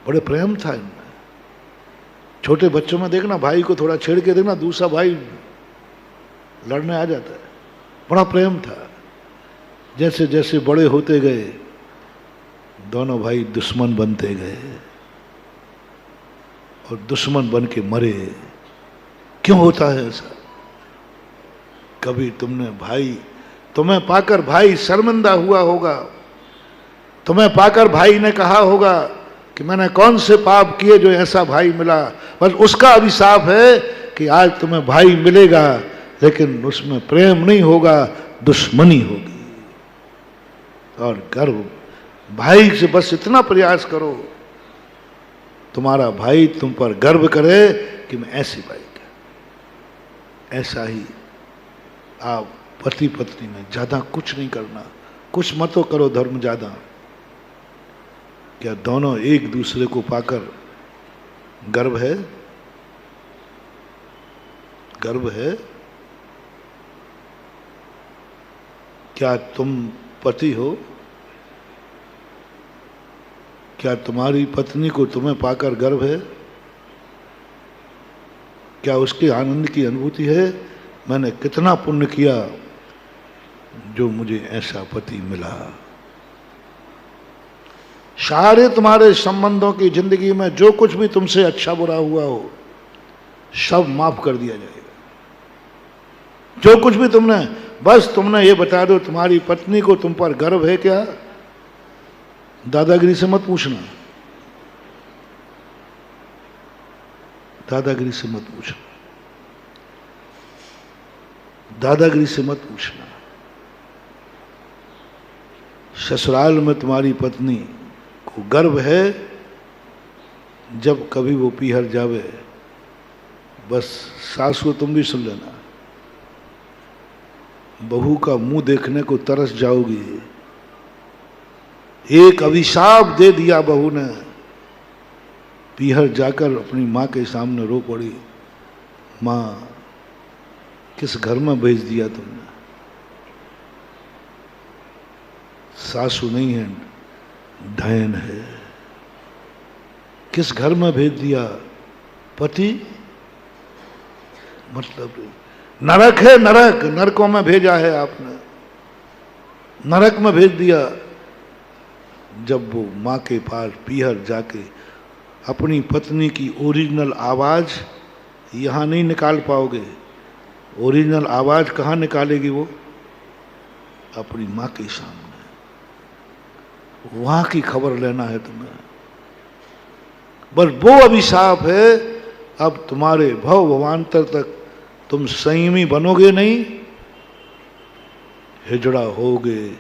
बड़े प्रेम था इनमें। छोटे बच्चों में देखना, भाई को थोड़ा छेड़ के देखना, दूसरा भाई लड़ने आ जाता है, बड़ा प्रेम था। जैसे जैसे बड़े होते गए दोनों भाई दुश्मन बनते गए और दुश्मन बन के मरे। क्यों होता है ऐसा? कभी तुमने भाई, तुम्हें पाकर भाई शर्मिंदा हुआ होगा, तुम्हें पाकर भाई ने कहा होगा कि मैंने कौन से पाप किए जो ऐसा भाई मिला। बस उसका अभिशाप है कि आज तुम्हें भाई मिलेगा लेकिन उसमें प्रेम नहीं होगा, दुश्मनी होगी। और गर्व, भाई से बस इतना प्रयास करो तुम्हारा भाई तुम पर गर्व करे कि मैं ऐसे भाई का। ऐसा ही आप पति पत्नी में ज्यादा कुछ नहीं करना, कुछ मत तो करो धर्म ज्यादा। क्या दोनों एक दूसरे को पाकर गर्व है? गर्व है? क्या तुम पति हो? क्या तुम्हारी पत्नी को तुम्हें पाकर गर्व है? क्या उसके आनंद की अनुभूति है? मैंने कितना पुण्य किया जो मुझे ऐसा पति मिला। सारे तुम्हारे संबंधों की जिंदगी में जो कुछ भी तुमसे अच्छा बुरा हुआ हो सब माफ कर दिया जाएगा। जो कुछ भी तुमने, बस तुमने ये बता दो तुम्हारी पत्नी को तुम पर गर्व है क्या? दादागिरी से मत पूछना, दादागिरी से मत पूछना, दादागिरी से मत पूछना। ससुराल में तुम्हारी पत्नी को गर्व है, जब कभी वो पीहर जावे बस सास को तुम भी सुन लेना, बहू का मुंह देखने को तरस जाओगी। एक अभिशाप दे दिया बहू ने, पीहर जाकर अपनी माँ के सामने रो पड़ी, माँ किस घर में भेज दिया तुमने? सासू नहीं है, डैन है। किस घर में भेज दिया? पति मतलब नरक है, नरक, नरकों में भेजा है आपने, नरक में भेज दिया। जब वो माँ के पास पीहर जाके अपनी पत्नी की ओरिजिनल आवाज यहाँ नहीं निकाल पाओगे। ओरिजिनल आवाज कहाँ निकालेगी वो? अपनी माँ के सामने। वहां की खबर लेना है तुम्हें। बस वो अभिशाप है, अब तुम्हारे भव भवांतर तक तुम संयमी बनोगे नहीं, हिजड़ा होगे,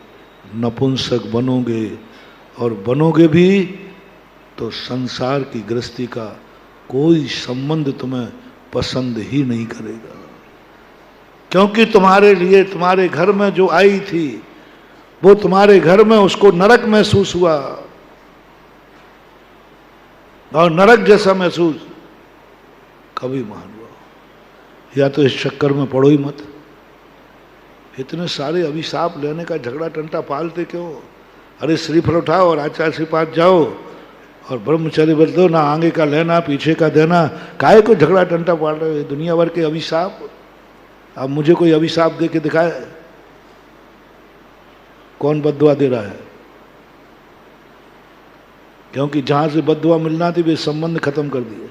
नपुंसक बनोगे, और बनोगे भी तो संसार की गृहस्थी का कोई संबंध तुम्हें पसंद ही नहीं करेगा। क्योंकि तुम्हारे लिए तुम्हारे घर में जो आई थी वो तुम्हारे घर में उसको नरक महसूस हुआ, और नरक जैसा महसूस कभी मान हुआ। या तो इस चक्कर में पड़ो ही मत। इतने सारे अभिशाप लेने का झगड़ा टंटा पालते क्यों? अरे श्रीफल उठाओ और आचार्य के पास जाओ और ब्रह्मचर्य बरत दो, ना आगे का लेना पीछे का देना। काहे को झगड़ा टंटा पाल रहे हो? दुनिया भर के अभिशाप। अब मुझे कोई अभिशाप दे के दिखाए, कौन बद्दुआ दे रहा है? क्योंकि जहां से बद्दुआ मिलना थी वे संबंध खत्म कर दिए।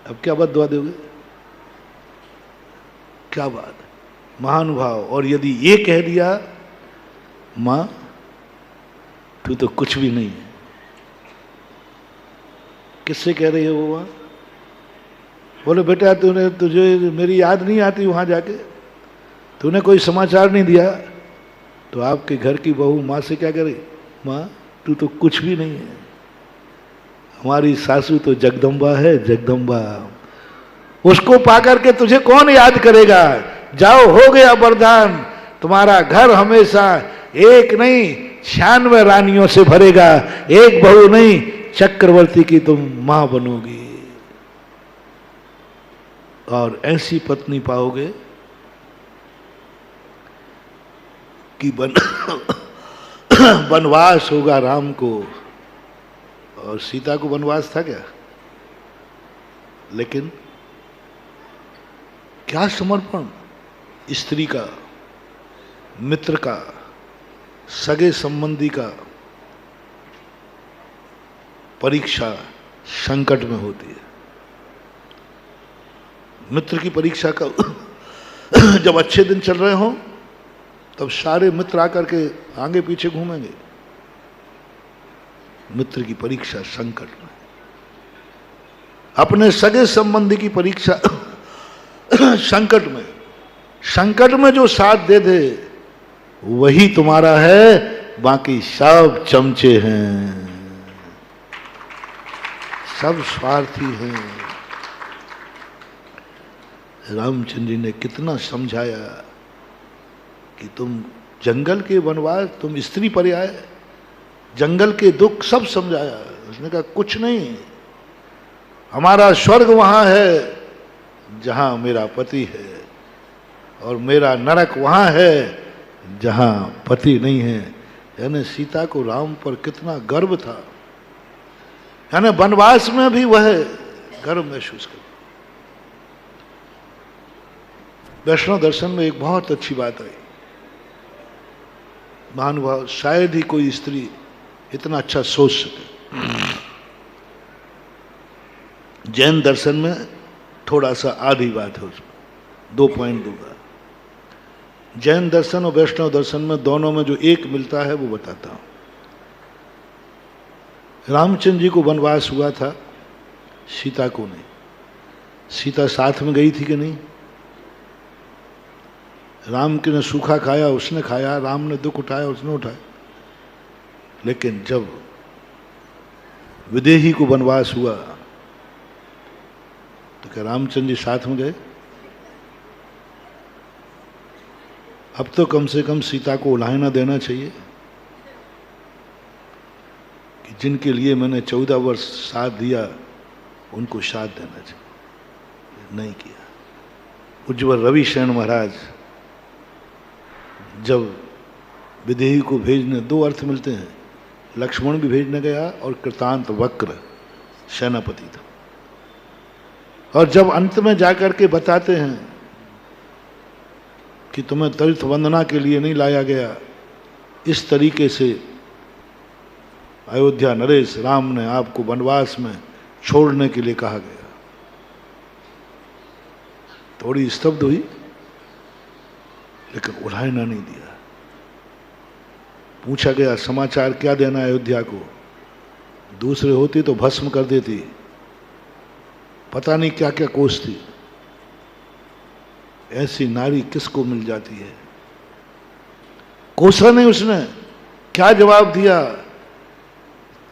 अब क्या बद्दुआ दोगे? क्या बात, महानुभाव। और यदि ये कह दिया माँ तू तो कुछ भी नहीं है। किससे कह रही है वो माँ? बोले बेटा तुझे मेरी याद नहीं आती वहां जाके? तूने कोई समाचार नहीं दिया? तो आपके घर की बहू माँ से क्या करे? माँ तू तो कुछ भी नहीं है। हमारी सासू तो जगदम्बा है, जगदम्बा। उसको पाकर के तुझे कौन याद करेगा? जाओ, हो गया वरदान, तुम्हारा घर हमेशा एक नहीं 96 रानियों से भरेगा, एक बहू नहीं चक्रवर्ती की तुम मां बनोगी। और ऐसी पत्नी पाओगे कि वनवास होगा राम को। और सीता को वनवास था क्या? लेकिन क्या समर्पण! स्त्री का, मित्र का, सगे संबंधी का परीक्षा संकट में होती है। मित्र की परीक्षा का जब अच्छे दिन चल रहे हो तब सारे मित्र आकर के आगे पीछे घूमेंगे। मित्र की परीक्षा संकट में, अपने सगे संबंधी की परीक्षा संकट में। संकट में जो साथ दे दे वही तुम्हारा है, बाकी सब चमचे हैं, सब स्वार्थी हैं। रामचंद्र जी ने कितना समझाया कि तुम जंगल के वनवास, तुम स्त्री पर्याय, जंगल के दुख सब समझाया। उसने कहा कुछ नहीं, हमारा स्वर्ग वहां है जहां मेरा पति है, और मेरा नरक वहां है जहां पति नहीं है। यानी सीता को राम पर कितना गर्व था, यानी वनवास में भी वह गर्व महसूस कर। वैष्णव दर्शन में एक बहुत अच्छी बात आई, महानुभाव, शायद ही कोई स्त्री इतना अच्छा सोच सके। जैन दर्शन में थोड़ा सा आधी बात है, उसमें 2 पॉइंट दूंगा। जैन दर्शन और वैष्णव दर्शन में दोनों में जो एक मिलता है वो बताता हूं। रामचंद्र जी को वनवास हुआ था, सीता को नहीं। सीता साथ में गई थी कि नहीं? राम के ने सूखा खाया, उसने खाया, राम ने दुख उठाया, उसने उठाया। लेकिन जब विदेही को वनवास हुआ तो क्या रामचंद्र जी साथ में गए? अब तो कम से कम सीता को उलाहना देना चाहिए कि जिनके लिए मैंने 14 वर्ष साथ दिया उनको साथ देना चाहिए। नहीं किया। उज्ज्वल रविशरण महाराज जब विदेही को भेजने, 2 अर्थ मिलते हैं, लक्ष्मण भी भेजने गया और कृतांत वक्र सेनापति था। और जब अंत में जाकर के बताते हैं कि तुम्हें तीर्थ वंदना के लिए नहीं लाया गया, इस तरीके से अयोध्या नरेश राम ने आपको वनवास में छोड़ने के लिए कहा गया। थोड़ी स्तब्ध हुई, लेकिन उलाहना नहीं दिया। पूछा गया समाचार क्या देना अयोध्या को? दूसरे होती तो भस्म कर देती, पता नहीं क्या क्या कोसती। ऐसी नारी किसको मिल जाती है? कोसा नहीं उसने, क्या जवाब दिया?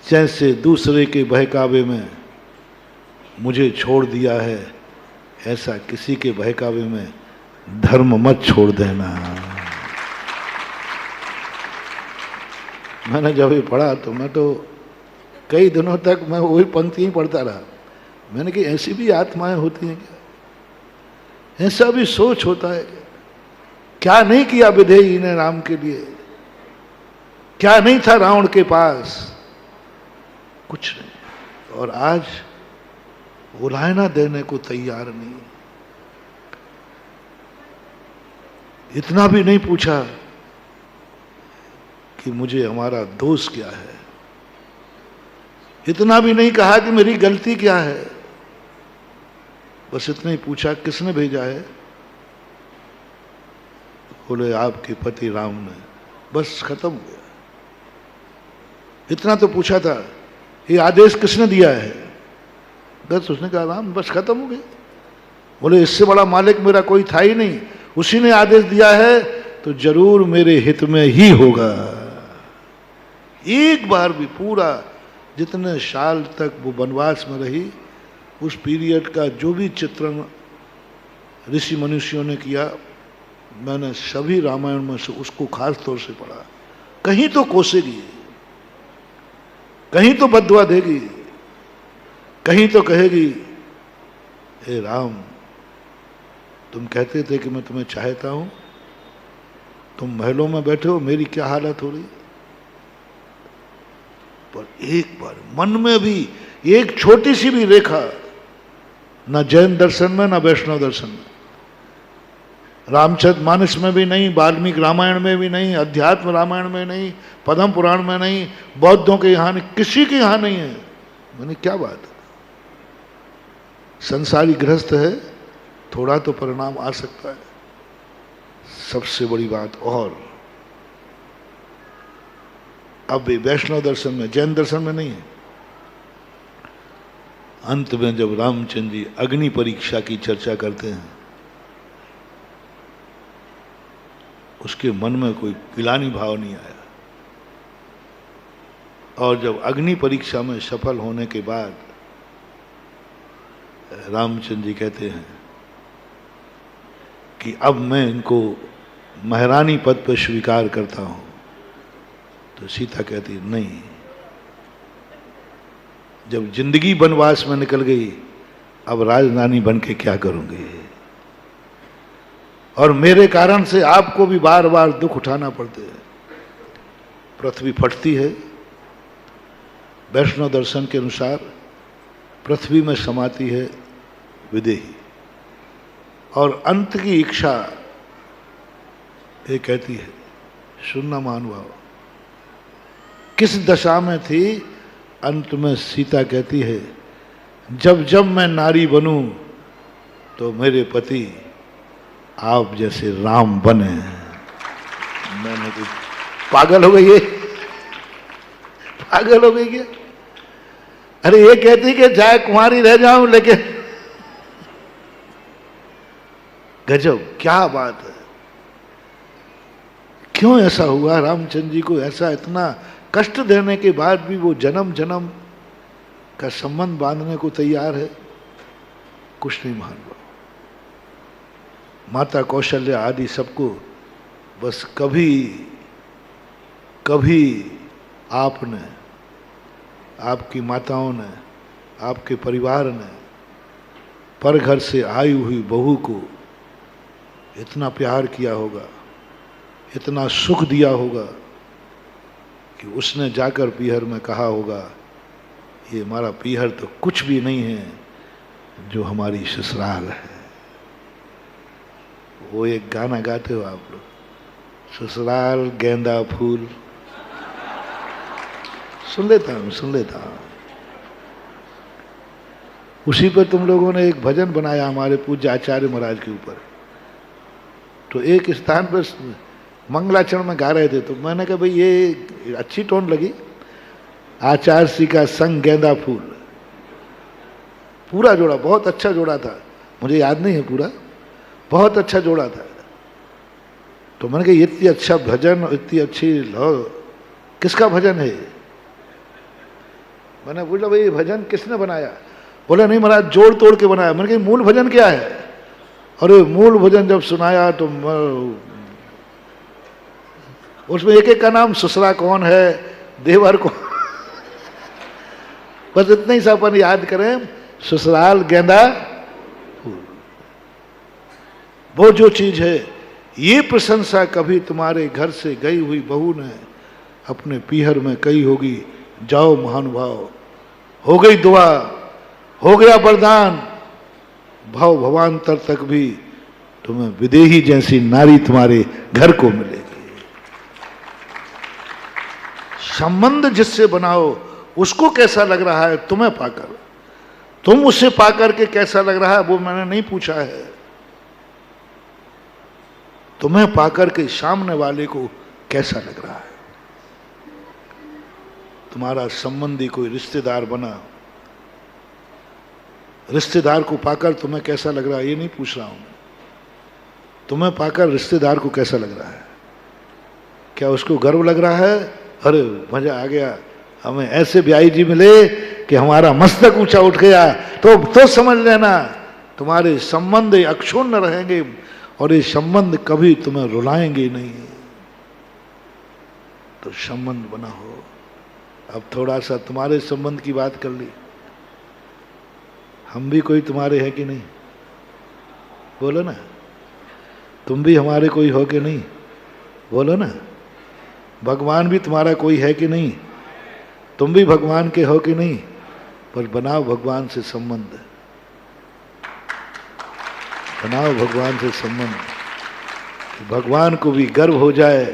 जैसे दूसरे के बहकावे में मुझे छोड़ दिया है, ऐसा किसी के बहकावे में धर्म मत छोड़ देना। मैंने जब ये पढ़ा तो मैं तो कई दिनों तक मैं वही पंक्ति ही पढ़ता रहा। मैंने कहा ऐसी भी आत्माएं होती हैं क्या? ऐसा भी सोच होता है क्या? नहीं किया विदेही ने राम के लिए? क्या नहीं था रावण के पास? कुछ नहीं। और आज उलाहना देने को तैयार नहीं। इतना भी नहीं पूछा कि मुझे हमारा दोष क्या है, इतना भी नहीं कहा कि मेरी गलती क्या है। बस इतना ही पूछा किसने भेजा है? बोले आपके पति राम ने। बस खत्म हो गया। इतना तो पूछा था, ये आदेश किसने दिया है? बस उसने कहा राम, बस खत्म हो गया। बोले इससे बड़ा मालिक मेरा कोई था ही नहीं, उसी ने आदेश दिया है तो जरूर मेरे हित में ही होगा। एक बार भी पूरा जितने साल तक वो वनवास में रही, उस पीरियड का जो भी चित्रण ऋषि मनुष्यों ने किया, मैंने सभी रामायण में से उसको खास तौर से पढ़ा। कहीं तो कोसेगी, कहीं तो बद्दुआ देगी, कहीं तो कहेगी हे राम, तुम कहते थे कि मैं तुम्हें चाहता हूं, तुम महलों में बैठे हो, मेरी क्या हालत हो रही। पर एक बार मन में भी एक छोटी सी भी रेखा, न जैन दर्शन में न वैष्णव दर्शन में, रामचरितमानस में भी नहीं, वाल्मीकि रामायण में भी नहीं, अध्यात्म रामायण में नहीं, पद्म पुराण में नहीं, बौद्धों के यहां नहीं, किसी के यहां नहीं है। मैंने क्या बात है, संसारी गृहस्थ है, थोड़ा तो परिणाम आ सकता है। सबसे बड़ी बात, और अब वैष्णव दर्शन में, जैन दर्शन में नहीं है। अंत में जब रामचंद्र जी अग्नि परीक्षा की चर्चा करते हैं, उसके मन में कोई गिलानी भाव नहीं आया। और जब अग्नि परीक्षा में सफल होने के बाद रामचंद्र जी कहते हैं कि अब मैं इनको महारानी पद पर स्वीकार करता हूं, तो सीता कहती नहीं, जब जिंदगी वनवास में निकल गई, अब राजरानी बन के क्या करूंगी, और मेरे कारण से आपको भी बार बार दुख उठाना पड़ते हैं। पृथ्वी फटती है, वैष्णव दर्शन के अनुसार पृथ्वी में समाती है विदेही, और अंत की इच्छा ये कहती है, सुनना महानुभाव, किस दशा में थी, अंत में सीता कहती है, जब जब मैं नारी बनूं तो मेरे पति आप जैसे राम बने। मैंने तो पागल हो गई है, पागल हो गई क्या? अरे ये कहती कि चाहे कुंवारी रह जाऊं, लेकिन गजब, क्या बात है। क्यों ऐसा हुआ? रामचंद्र जी को ऐसा इतना कष्ट देने के बाद भी वो जन्म जन्म का संबंध बांधने को तैयार है। कुछ नहीं मान लो, माता कौशल्या आदि सबको बस कभी कभी आपने, आपकी माताओं ने, आपके परिवार ने पर घर से आई हुई बहू को इतना प्यार किया होगा, इतना सुख दिया होगा कि उसने जाकर पीहर में कहा होगा, ये हमारा पीहर तो कुछ भी नहीं है जो हमारी ससुराल है। वो एक गाना गाते हो आप लोग, ससुराल गेंदा फूल, सुन लेता हूं। उसी पर तुम लोगों ने एक भजन बनाया हमारे पूज्य आचार्य महाराज के ऊपर। तो एक स्थान पर मंगलाचरण में गा रहे थे, तो मैंने कहा भाई ये अच्छी टोन लगी, आचार्य श्री का संग गेंदा फूल, पूरा जोड़ा, बहुत अच्छा जोड़ा था, मुझे याद नहीं है पूरा, बहुत अच्छा जोड़ा था। तो मैंने कहा इतनी अच्छा भजन, इतनी अच्छी लो, किसका भजन है? मैंने पूछा भाई ये भजन किसने बनाया? बोला नहीं महाराज, जोड़ तोड़ के बनाया। मैंने कहा मूल भजन क्या है? अरे मूल भजन जब सुनाया तो उसमें एक एक का नाम, ससुरा कौन है, देवर कौन, बस इतना ही सा अपन याद करें, ससुराल गेंदा फूल। वो जो चीज है, ये प्रशंसा कभी तुम्हारे घर से गई हुई बहू ने अपने पीहर में कही होगी, जाओ महानुभाव, हो गई दुआ, हो गया वरदान, भाव भवांतर तक भी तुम्हें विदेही जैसी नारी तुम्हारे घर को मिलेगी। संबंध जिससे बनाओ उसको कैसा लग रहा है तुम्हें पाकर, तुम उससे पाकर के कैसा लग रहा है वो मैंने नहीं पूछा है, तुम्हें पाकर के सामने वाले को कैसा लग रहा है? तुम्हारा संबंधी कोई रिश्तेदार बना, रिश्तेदार को पाकर तुम्हें कैसा लग रहा है ये नहीं पूछ रहा हूं, तुम्हें पाकर रिश्तेदार को कैसा लग रहा है? क्या उसको गर्व लग रहा है? अरे मजा आ गया, हमें ऐसे ब्याई जी मिले कि हमारा मस्तक ऊंचा उठ गया, तो समझ लेना तुम्हारे संबंध अक्षुण्ण रहेंगे और ये संबंध कभी तुम्हें रुलाएंगे नहीं। तो संबंध बना हो। अब थोड़ा सा तुम्हारे संबंध की बात कर ली, हम भी कोई तुम्हारे हैं कि नहीं? बोलो ना, तुम भी हमारे कोई हो कि नहीं? बोलो ना, भगवान भी तुम्हारा कोई है कि नहीं? तुम भी भगवान के हो कि नहीं? पर बनाओ भगवान से संबंध, बनाओ भगवान से संबंध, भगवान को भी गर्व हो जाए,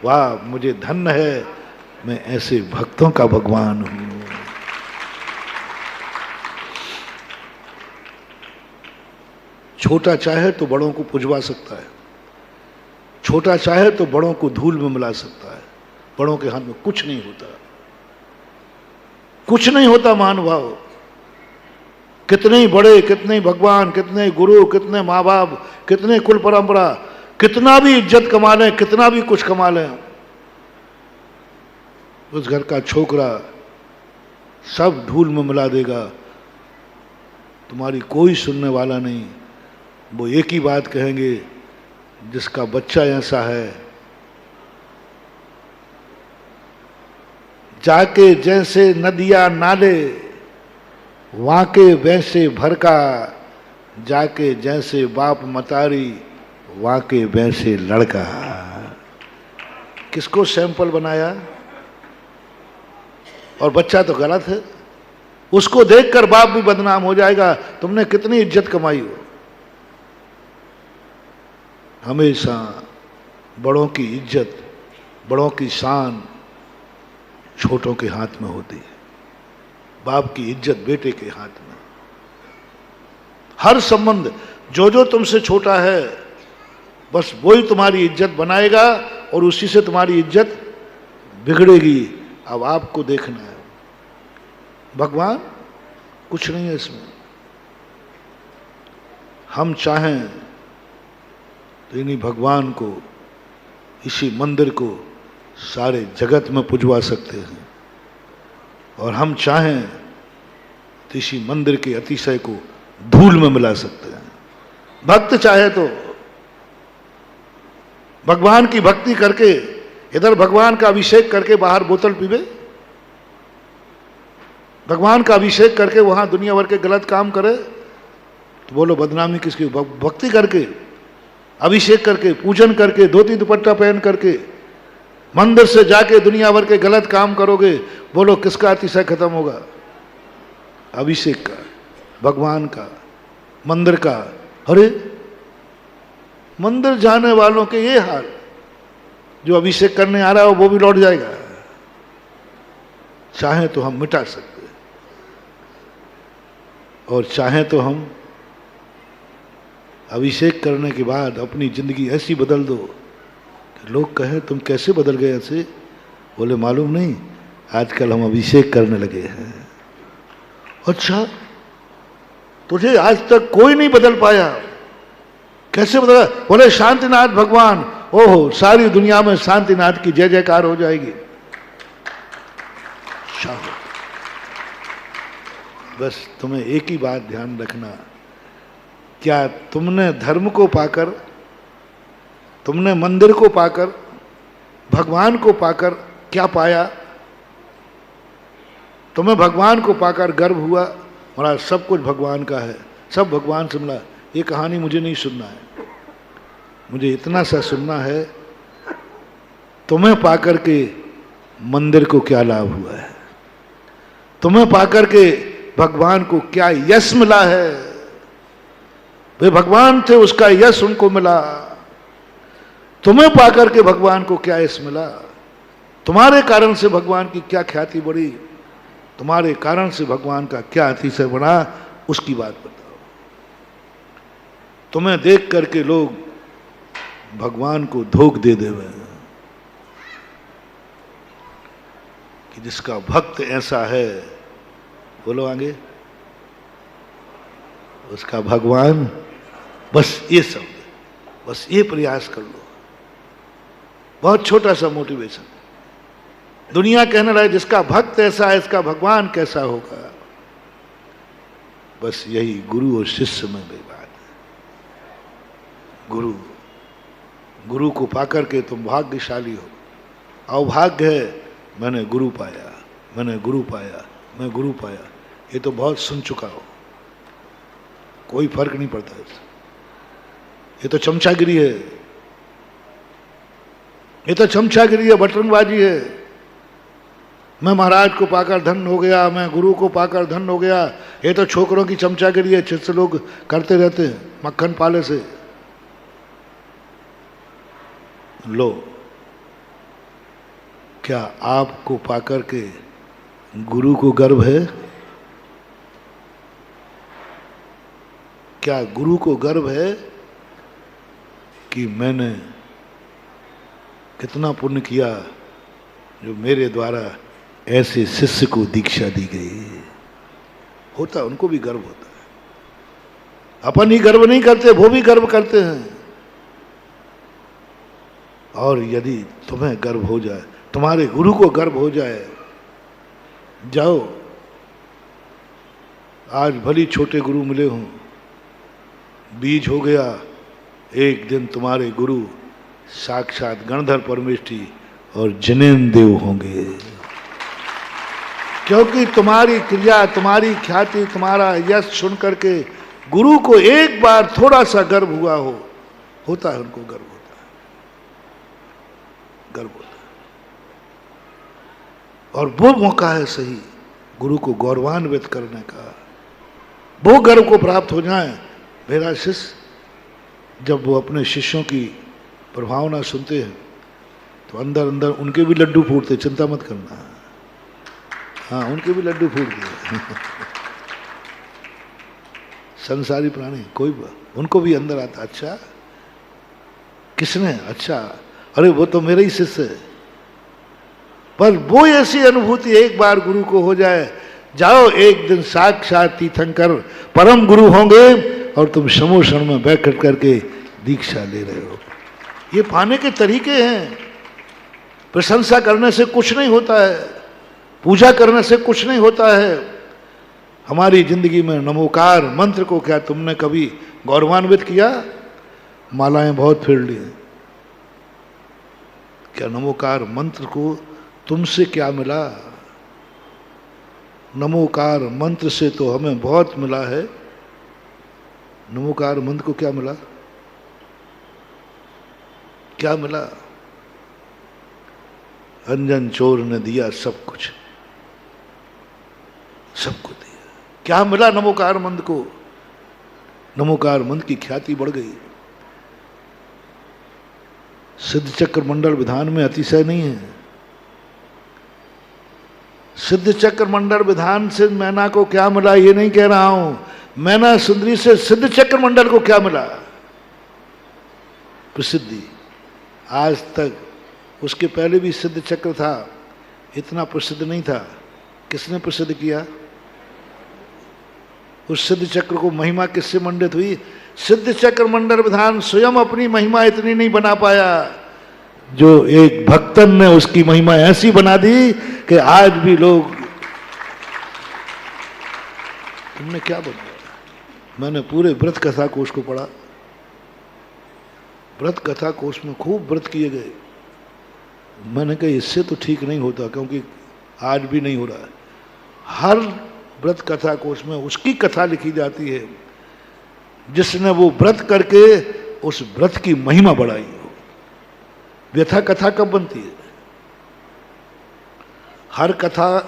वाह मुझे धन्य है, मैं ऐसे भक्तों का भगवान हूं। छोटा चाहे तो बड़ों को पुजवा सकता है, छोटा चाहे तो बड़ों को धूल में मिला सकता है। बड़ों के हाथ में कुछ नहीं होता, कुछ नहीं होता महानुभाव। कितने ही बड़े, कितने ही भगवान, कितने ही गुरु, कितने माँ बाप, कितने कुल परंपरा, कितना भी इज्जत कमा लें, कितना भी कुछ कमा लें, उस घर का छोकरा सब धूल में मिला देगा। तुम्हारी कोई सुनने वाला नहीं। वो एक ही बात कहेंगे, जिसका बच्चा ऐसा है, जाके जैसे नदिया नाले वाके वैसे भर का, जाके जैसे बाप मतारी वाके वैसे लड़का। किसको सैंपल बनाया? और बच्चा तो गलत है, उसको देखकर बाप भी बदनाम हो जाएगा। तुमने कितनी इज्जत कमाई हो। हमेशा बड़ों की इज्जत, बड़ों की शान छोटों के हाथ में होती है, बाप की इज्जत बेटे के हाथ में। हर संबंध जो जो तुमसे छोटा है, बस वही तुम्हारी इज्जत बनाएगा और उसी से तुम्हारी इज्जत बिगड़ेगी। अब आपको देखना है, भगवान कुछ नहीं है इसमें। हम चाहें तो इन्हीं भगवान को, इसी मंदिर को सारे जगत में पुजवा सकते हैं, और हम चाहें तो इसी मंदिर के अतिशय को धूल में मिला सकते हैं। भक्त चाहे तो भगवान की भक्ति करके इधर भगवान का अभिषेक करके बाहर बोतल पीवे, भगवान का अभिषेक करके वहां दुनिया भर के गलत काम करे, तो बोलो बदनामी किसकी? भक्ति करके, अभिषेक करके, पूजन करके, धोती दुपट्टा पहन करके मंदिर से जाके दुनिया भर के गलत काम करोगे, बोलो किसका अतिशय खत्म होगा? अभिषेक का, भगवान का, मंदिर का। अरे मंदिर जाने वालों के ये हाल, जो अभिषेक करने आ रहा हो वो भी लौट जाएगा। चाहे तो हम मिटा सकते हैं, और चाहे तो हम अभिषेक करने के बाद अपनी जिंदगी ऐसी बदल दो कि लोग कहें तुम कैसे बदल गए ऐसे? बोले मालूम नहीं, आजकल हम अभिषेक करने लगे हैं। अच्छा, तुझे आज तक कोई नहीं बदल पाया, कैसे बदला? बोले शांतिनाथ भगवान। ओहो, सारी दुनिया में शांतिनाथ की जय जयकार हो जाएगी। बस तुम्हें एक ही बात ध्यान रखना, क्या तुमने धर्म को पाकर, तुमने मंदिर को पाकर, भगवान को पाकर क्या पाया? तुम्हें भगवान को पाकर गर्व हुआ, हमारा सब कुछ भगवान का है, सब भगवान से मिला। ये कहानी मुझे नहीं सुनना है, मुझे इतना सा सुनना है, तुम्हें पाकर के मंदिर को क्या लाभ हुआ है, तुम्हें पाकर के भगवान को क्या यश मिला है। वे भगवान थे, उसका यश उनको मिला। तुम्हें पाकर के भगवान को क्या यश मिला, तुम्हारे कारण से भगवान की क्या ख्याति बढ़ी, तुम्हारे कारण से भगवान का क्या अतिशय बना, उसकी बात बताओ। तुम्हें देख करके लोग भगवान को धोख दे देवे, कि जिसका भक्त ऐसा है, बोलो आगे, उसका भगवान, बस ये शब्द, बस ये प्रयास कर लो। बहुत छोटा सा मोटिवेशन। दुनिया कहने लगे जिसका भक्त ऐसा है, इसका भगवान कैसा होगा। बस यही गुरु और शिष्य में भी बात है। गुरु को पाकर के तुम भाग्यशाली हो। अभाग्य है मैंने गुरु पाया, मैंने गुरु पाया, मैं गुरु पाया, ये तो बहुत सुन चुका हो, कोई फर्क नहीं पड़ता इससे। ये तो चमचागिरी है, ये तो चमचागिरी है, बटरंगबाजी है। मैं महाराज को पाकर धन हो गया, मैं गुरु को पाकर धन हो गया, ये तो छोकरों की चमचागिरी है, जिससे लोग करते रहते हैं मक्खन पाले से। लो, क्या आपको पाकर के गुरु को गर्व है? क्या गुरु को गर्व है कि मैंने कितना पुण्य किया जो मेरे द्वारा ऐसे शिष्य को दीक्षा दी गई? होता, उनको भी गर्व होता है। अपन ही गर्व नहीं करते, वो भी गर्व करते हैं। और यदि तुम्हें गर्व हो जाए, तुम्हारे गुरु को गर्व हो जाए, जाओ, आज भली छोटे गुरु मिले हों, बीज हो गया, एक दिन तुम्हारे गुरु साक्षात गणधर परमेष्ठी और जिनेन्द्र देव होंगे। क्योंकि तुम्हारी क्रिया, तुम्हारी ख्याति, तुम्हारा यश सुन करके गुरु को एक बार थोड़ा सा गर्व हुआ हो, होता है, उनको गर्व होता है, गर्व होता है। और वो मौका है सही गुरु को गौरवान्वित करने का, वो गर्व को प्राप्त हो जाए। मेरा शिष्य जब वो अपने शिष्यों की प्रभावना सुनते हैं तो अंदर अंदर उनके भी लड्डू फूटते, चिंता मत करना। हाँ, उनके भी लड्डू फूटते संसारी प्राणी कोई, उनको भी अंदर आता, अच्छा किसने, अच्छा अरे वो तो मेरा ही शिष्य है। पर वो ऐसी अनुभूति एक बार गुरु को हो जाए, जाओ एक दिन साक्षात तीर्थंकर परम गुरु होंगे और तुम समोषण में बैठ करके दीक्षा ले रहे हो। ये पाने के तरीके हैं। प्रशंसा करने से कुछ नहीं होता है, पूजा करने से कुछ नहीं होता है। हमारी जिंदगी में नमोकार मंत्र को क्या तुमने कभी गौरवान्वित किया? मालाएं बहुत फेर ली, क्या नमोकार मंत्र को तुमसे क्या मिला? नमोकार मंत्र से तो हमें बहुत मिला है। नमोकार मंत्र को क्या मिला? क्या मिला? अंजन चोर ने दिया सब कुछ, सबको दिया। क्या मिला नमोकार मंत्र को? नमोकार मंत्र की ख्याति बढ़ गई। सिद्ध चक्र मंडल विधान में अतिशय नहीं है। सिद्ध चक्र मंडल विधान से मैना को क्या मिला ये नहीं कह रहा हूं, मैना सुंदरी से सिद्ध चक्र मंडल को क्या मिला? प्रसिद्धि। आज तक उसके पहले भी सिद्ध चक्र था, इतना प्रसिद्ध नहीं था। किसने प्रसिद्ध किया? उस सिद्ध चक्र को महिमा किससे मंडित हुई? सिद्ध चक्र मंडल विधान स्वयं अपनी महिमा इतनी नहीं बना पाया, जो एक भक्तन ने उसकी महिमा ऐसी बना दी कि आज भी लोग, तुमने क्या बनाया? मैंने पूरे व्रत कथा कोश को पढ़ा। व्रत कथा कोश में खूब व्रत किए गए। मैंने कहा इससे तो ठीक नहीं होता, क्योंकि आज भी नहीं हो रहा है। हर व्रत कथा कोश में उसकी कथा लिखी जाती है जिसने वो व्रत करके उस व्रत की महिमा बढ़ाई हो। व्यथा कथा कब बनती है? हर कथा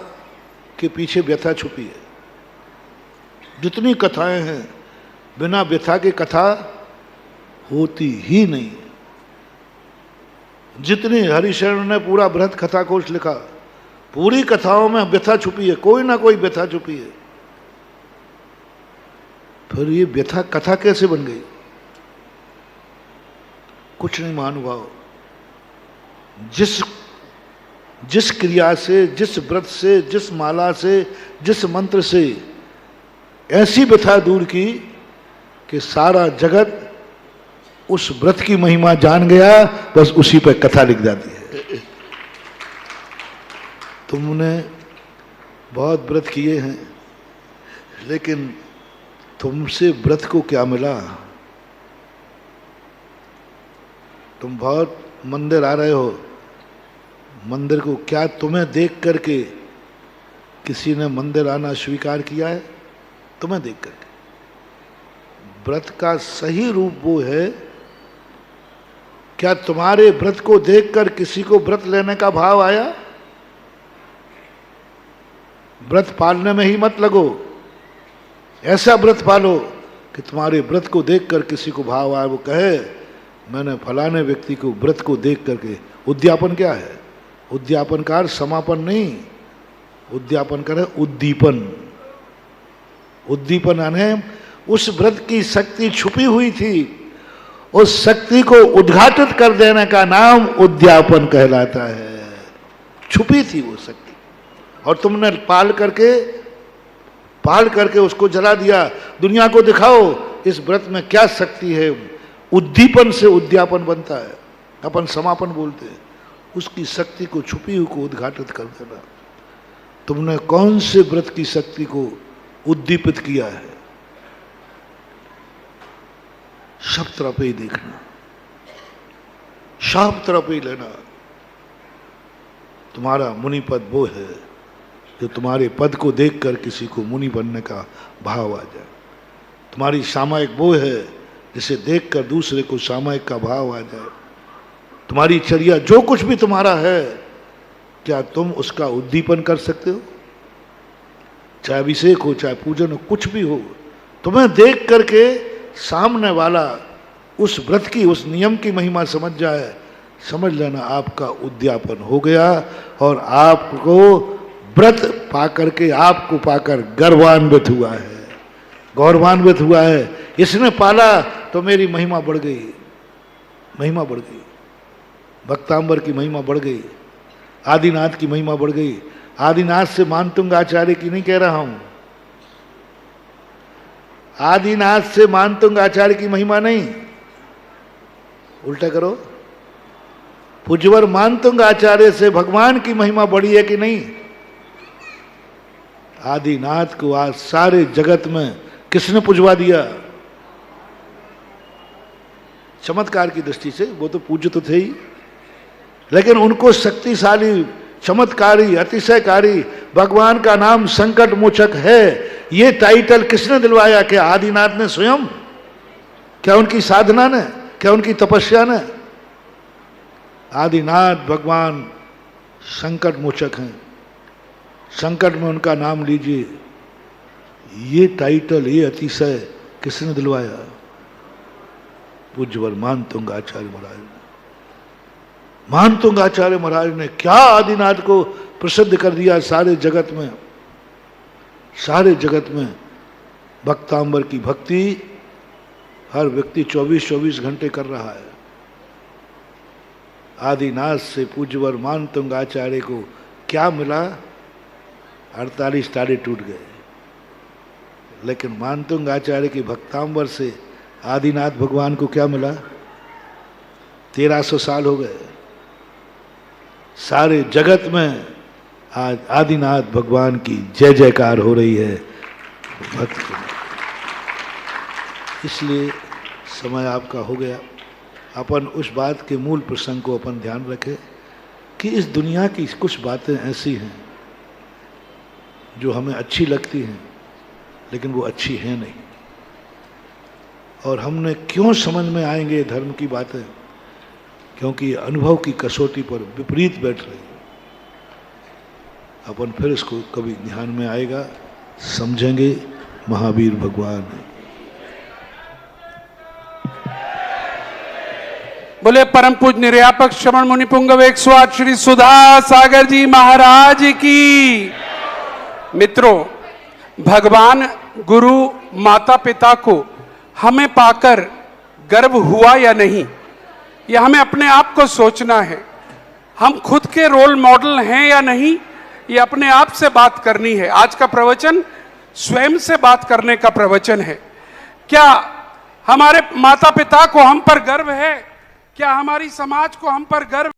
के पीछे व्यथा छुपी है। जितनी कथाएं हैं, बिना व्यथा के कथा होती ही नहीं। जितनी हरिशरण ने पूरा बृहत कथा कोश लिखा, पूरी कथाओं में व्यथा छुपी है, कोई ना कोई व्यथा छुपी है। फिर ये व्यथा कथा कैसे बन गई? कुछ नहीं महानुभाव, जिस जिस क्रिया से, जिस व्रत से, जिस माला से, जिस मंत्र से ऐसी व्यथा दूर की कि सारा जगत उस व्रत की महिमा जान गया, बस उसी पर कथा लिख जाती है। तुमने बहुत व्रत किए हैं, लेकिन तुमसे व्रत को क्या मिला? तुम बहुत मंदिर आ रहे हो, मंदिर को क्या तुम्हें देख करके किसी ने मंदिर आना स्वीकार किया है? तुम्हें देख करके। व्रत का सही रूप वो है, क्या तुम्हारे व्रत को देखकर किसी को व्रत लेने का भाव आया? व्रत पालने में ही मत लगो, ऐसा व्रत पालो कि तुम्हारे व्रत को देखकर किसी को भाव आए, वो कहे मैंने फलाने व्यक्ति को व्रत को देख करके। उद्यापन क्या है? उद्यापन का समापन नहीं, उद्यापन का उद्दीपन। उद्दीपन यानी उस व्रत की शक्ति छुपी हुई थी, उस शक्ति को उद्घाटित कर देने का नाम उद्यापन कहलाता है। छुपी थी वो शक्ति और तुमने पाल करके उसको जला दिया। दुनिया को दिखाओ इस व्रत में क्या शक्ति है। उद्दीपन से उद्यापन बनता है, अपन समापन बोलते हैं। उसकी शक्ति को, छुपी हुई को उद्घाटित कर देना। तुमने कौन से व्रत की शक्ति को उद्दीपित किया है? सब तरफ ही देखना, सब तरफ ही लेना। तुम्हारा मुनि पद वो है जो तुम्हारे पद को देखकर किसी को मुनि बनने का भाव आ जाए। तुम्हारी सामायिक वो है जिसे देखकर दूसरे को सामायिक का भाव आ जाए। तुम्हारी चर्या जो कुछ भी तुम्हारा है, क्या तुम उसका उद्दीपन कर सकते हो? चाहे अभिषेक हो, चाहे पूजन हो, कुछ भी हो, तुम्हें देख करके सामने वाला उस व्रत की, उस नियम की महिमा समझ जाए, समझ लेना आपका उद्यापन हो गया। और आपको व्रत पाकर के, आपको पाकर गर्वान्वित हुआ है, गौरवान्वित हुआ है। इसने पाला तो मेरी महिमा बढ़ गई, महिमा बढ़ गई। भक्तांबर की महिमा बढ़ गई, आदिनाथ की महिमा बढ़ गई। आदिनाथ से मानतुंग आचार्य की नहीं कह रहा हूं, आदिनाथ से मानतुंग आचार्य की महिमा नहीं, उल्टा करो। पूज्यवर मानतुंग आचार्य से भगवान की महिमा बढ़ी है कि नहीं? आदिनाथ को आज सारे जगत में किसने पुजवा दिया? चमत्कार की दृष्टि से वो तो पूज्य तो थे ही, लेकिन उनको शक्तिशाली, चमत्कारी, अतिशयकारी, भगवान का नाम संकट मोचक है, ये टाइटल किसने दिलवाया? क्या आदिनाथ ने स्वयं? क्या उनकी साधना ने? क्या उनकी तपस्या ने? आदिनाथ भगवान संकट मोचक हैं, संकट में उनका नाम लीजिए। ये टाइटल, ये अतिशय किसने दिलवाया? पूज्यवर मानतुंग आचार्य महाराज ने। मानतुंग आचार्य महाराज ने क्या आदिनाथ को प्रसिद्ध कर दिया सारे जगत में। सारे जगत में भक्तांबर की भक्ति हर व्यक्ति 24-24 घंटे कर रहा है। आदिनाथ से पूज्यवर मानतुंग आचार्य को क्या मिला? 48 तारे टूट गए। लेकिन मानतुंग आचार्य की भक्तांबर से आदिनाथ भगवान को क्या मिला? 1300 साल हो गए। सारे जगत में आज आदिनाथ भगवान की जय जयकार हो रही है भक्त। इसलिए समय आपका हो गया। अपन उस बात के मूल प्रसंग को अपन ध्यान रखें कि इस दुनिया की कुछ बातें ऐसी हैं जो हमें अच्छी लगती हैं, लेकिन वो अच्छी हैं नहीं। और हमने क्यों समझ में आएंगे धर्म की बातें? क्योंकि अनुभव की कसौटी पर विपरीत बैठ रही है। अपन फिर इसको कभी ध्यान में आएगा, समझेंगे। महावीर भगवान बोले परम पूज्य निर्यापक श्रवण मुनि पुंगव 108 श्री सुधा सागर जी महाराज की। मित्रों, भगवान, गुरु, माता पिता को हमें पाकर गर्व हुआ या नहीं, यह हमें अपने आप को सोचना है। हम खुद के रोल मॉडल हैं या नहीं, ये अपने आप से बात करनी है। आज का प्रवचन स्वयं से बात करने का प्रवचन है। क्या हमारे माता पिता को हम पर गर्व है? क्या हमारी समाज को हम पर गर्व